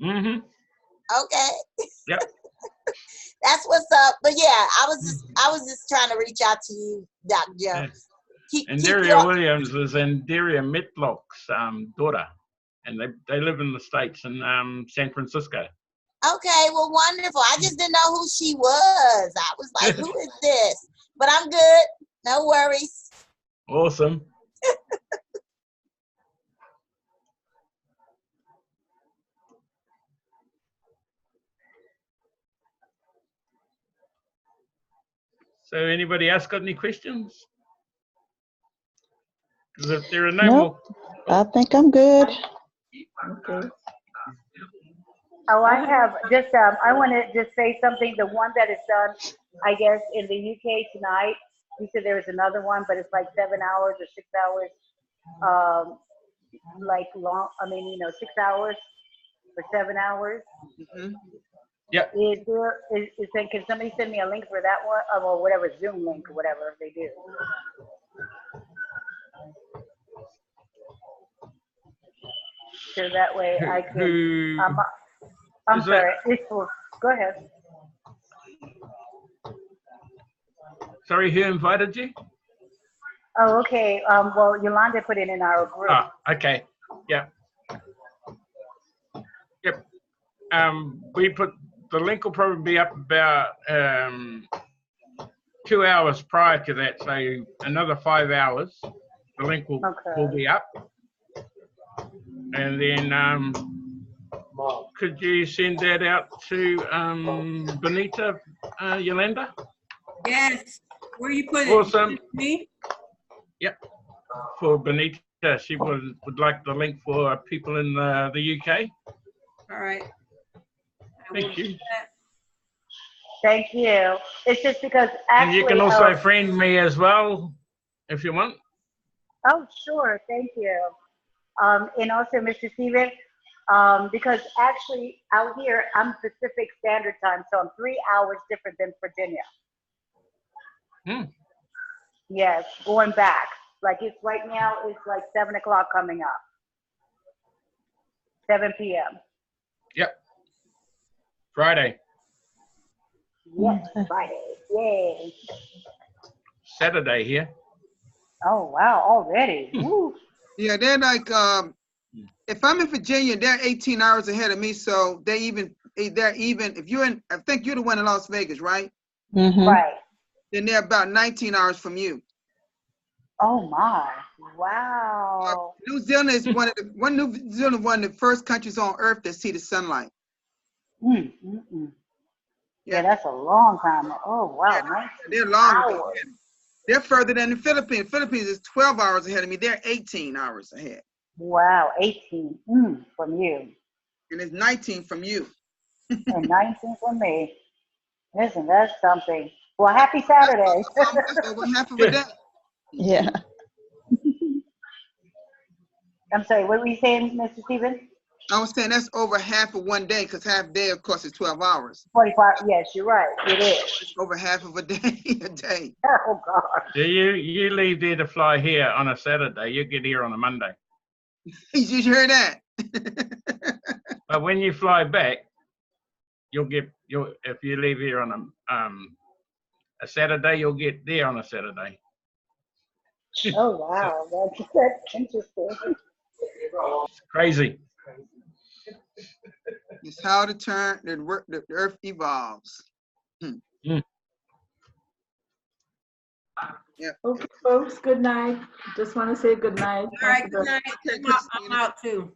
Mm-hmm. Okay. Yep. That's what's up. But yeah, I was just trying to reach out to you, Dr. Jones. And Daria Williams is in Daria Mitlock's daughter, and they live in the States in San Francisco. Okay, well, wonderful. I just didn't know who she was. I was like, who is this? But I'm good. No worries. Awesome. So anybody else got any questions? Because if there are no more. I think I'm good. Okay. Oh, I have just, I want to just say something. The one that is done, I guess, in the UK tonight, you said there was another one, but it's like 7 hours or 6 hours, like long, 6 hours for 7 hours. Mm-hmm. Yep. Can somebody send me a link for that one, or whatever, Zoom link or whatever they do? So that way I can, I'm sorry, go ahead. Sorry, who invited you? Oh, okay. Well, Yolanda put it in our group. Ah, okay. Yeah. Yep. We put the link will probably be up about 2 hours prior to that, so another 5 hours. The link will be up. And then could you send that out to Benita, Yolanda? Yes. Where you put Awesome. it? Me? Yep. For Benita, she would like the link for people in the UK. All right. Thank you. Thank you. It's just because actually. And you can also friend me as well, if you want. Oh, sure. Thank you. And also, Mr. Stephen, because actually out here, I'm Pacific Standard Time, so I'm 3 hours different than Virginia. Yes, going back. Like it's right now, it's like 7 o'clock coming up. 7 p.m. Yep. Friday. Yes, Friday. Yay. Saturday here. Oh, wow, already. Woo. Yeah, they're like, if I'm in Virginia, they're 18 hours ahead of me. So they're even, if you're in, I think you're the one in Las Vegas, right? Mm-hmm. Right. Then they're about 19 hours from you. Oh my. Wow. New Zealand is New Zealand one of the first countries on earth that see the sunlight. Yeah, that's a long time. Oh, wow. They're longer. Hours. They're further than the Philippines. Philippines is 12 hours ahead of me. They're 18 hours ahead. Wow, 18 from you. And it's 19 from you. And 19 from me. Listen, that's something. Well, happy Saturday. That's over half of a day. Yeah. I'm sorry, what were you saying, Mr. Stevens? I was saying that's over half of one day, because half day, of course, is 12 hours. 45, yes, you're right. It is. It's over half of a day. Oh, God. So you leave there to fly here on a Saturday. You get here on a Monday. Did you hear that? But when you fly back, if you leave here on a Saturday, you'll get there on a Saturday. Oh, wow. That's interesting. It's crazy. It's how the earth evolves. Mm. Yeah. Okay, folks, good night. Just want to say good night. All right, good night. I'm out too.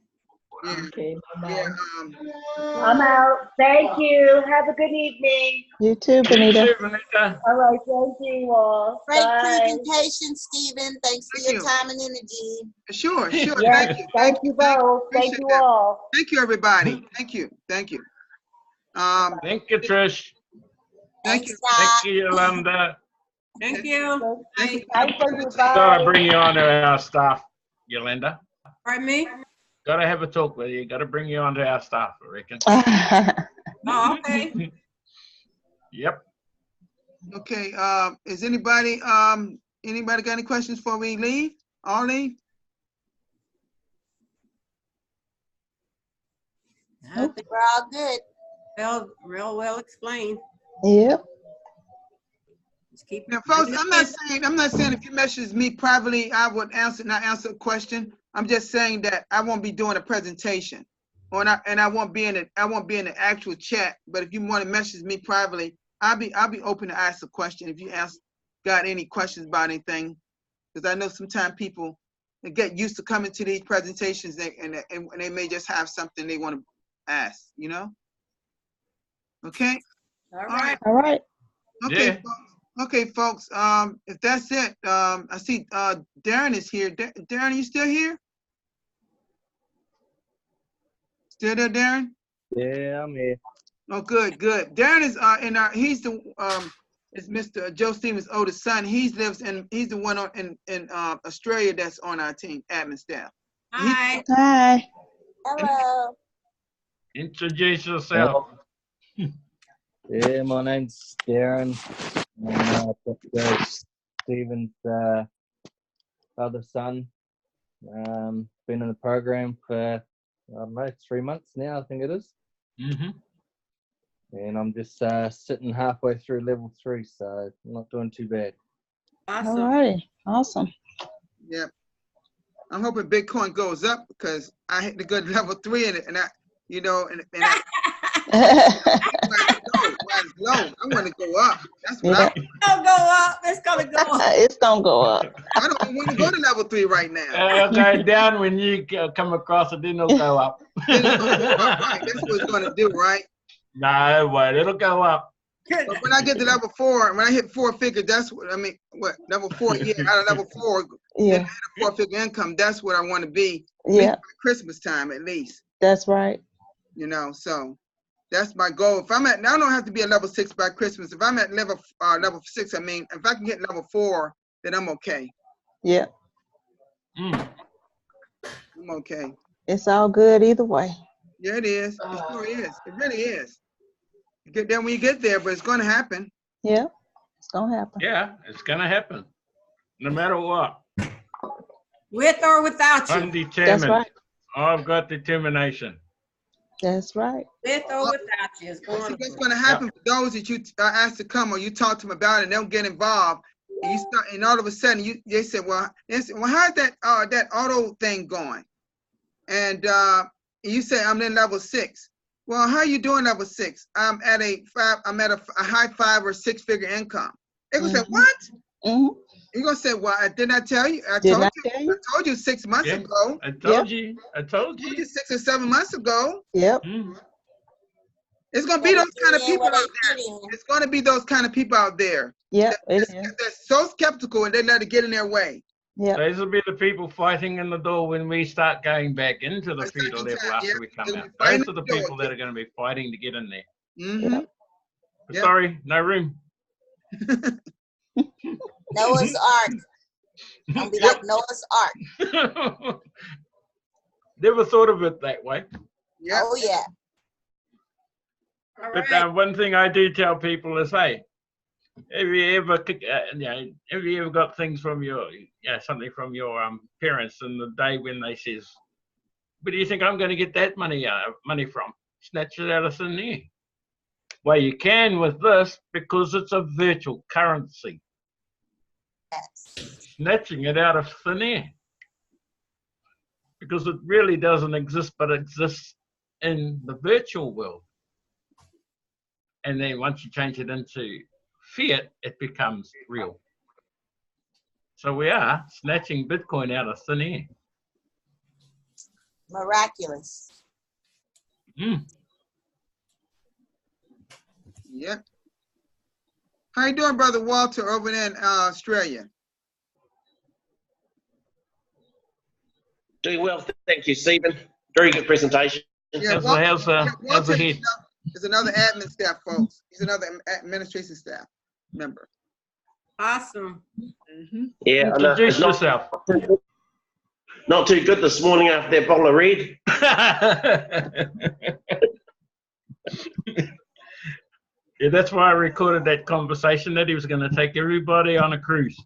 Yeah. Okay, bye-bye. Yeah, I'm out. Thank you. Have a good evening. You too, Benita. You too, Benita. All right, thank you all. Great Bye. presentation, Stephen. Thanks for your time and energy. Sure. Yes, thank you both. Thank you all. Thank you, everybody. Thank you. Thank you, Trish. Thank you. Thank you, Yolanda. Thank you. Gotta bring you onto our staff, Yolanda. Pardon me? Gotta have a talk with you. Gotta bring you onto our staff, I reckon. Oh, okay. Yep. Okay. Is anybody got any questions before we leave? Ollie? I think we're all good. Real well explained. Yep. Just keep Now, folks, I'm not saying if you message me privately, I would not answer a question. I'm just saying that I won't be doing a presentation, and I won't be in the actual chat. But if you want to message me privately, I'll be open to ask a question if you got any questions about anything, because I know sometimes people get used to coming to these presentations and they may just have something they want to ask. Okay. All right. All right. Okay. Yeah. Okay, folks, if that's it, I see Darren is here. Darren, are you still here? Still there, Darren? Yeah, I'm here. Oh, good. Darren is he's Mr. Joe Stevens' oldest son. He's the one in Australia that's on our team, admin staff. Hi. Hi. Hello. Introduce yourself. Yeah, my name's Darren. I'm Dr. Stephen's other son. Been in the program for, I don't know, 3 months now, I think it is. Mm-hmm. And I'm just sitting halfway through level 3, so not doing too bad. Awesome. All right. Awesome. Yeah. I'm hoping Bitcoin goes up because I hit the good level 3 in it, and I it's low. I want to go up. That's what Yeah. Don't go up. It's gonna go up. It's gonna go up. I don't even want to go to level 3 right now. It'll go down when you come across it, then it'll go up. Right, that's what it's going to do, right? No, wait, it'll go up. But when I get to level 4, when I hit 4 figures, that's what I mean. What level 4? Yeah, out of level 4, Yeah. then I had a 4-figure income. That's what I want to be. Yeah. By Christmas time, at least. That's right. So that's my goal. If I'm at, now I don't have to be at level 6 by Christmas. If I'm at level 6, I mean, if I can get level 4, then I'm okay. Yeah. I'm okay. It's all good either way. Yeah, it is. It sure is. It really is. You get there when you get there, but it's going to happen. Yeah. It's gonna happen. Yeah, it's gonna happen, no matter what. With or without you. I'm determined. That's right. I've got determination. That's right. With or without you. It's I going think what's going to happen for those that you ask to come or you talk to them about it and they'll get involved. and you start, and all of a sudden they said, well, how's that that auto thing going? And you say, I'm in level 6. Well, how you doing level 6? I'm at a high 5 or 6 figure income. They gonna say, what? You're gonna say, well, didn't I tell you? I told you 6 months ago. I told you. I told you. 6 or 7 months ago. Yep. It's gonna be those kind of people out there. It's gonna be those kind of people out there. Yep, They're so skeptical and they let it get in their way. Yeah. Those will be the people fighting in the door when we start going back into the fetal level after we come out. Those are the people that are going to be fighting to get in there. Mm-hmm. But sorry, no room. Noah's Ark. I'll be like Noah's Ark. Never thought of it that way. Yeah. Oh yeah. But one thing I do tell people is, hey, have you ever got things from your, something from your parents in the day when they says, where do you think I'm going to get that money from? Snatch it out of thin air. Well, you can with this because it's a virtual currency. Snatching it out of thin air. Because it really doesn't exist, but exists in the virtual world. And then once you change it into fiat, it becomes real. So we are snatching Bitcoin out of thin air. Miraculous. Yep. How you doing, Brother Walter, over there in Australia? Doing well, thank you, Stephen. Very good presentation. Yeah, how's the head? Is another admin staff, folks. He's another administration staff member. Awesome. Yeah, introduce yourself. Not too good this morning after that bottle of red. Yeah, that's why I recorded that conversation that he was going to take everybody on a cruise.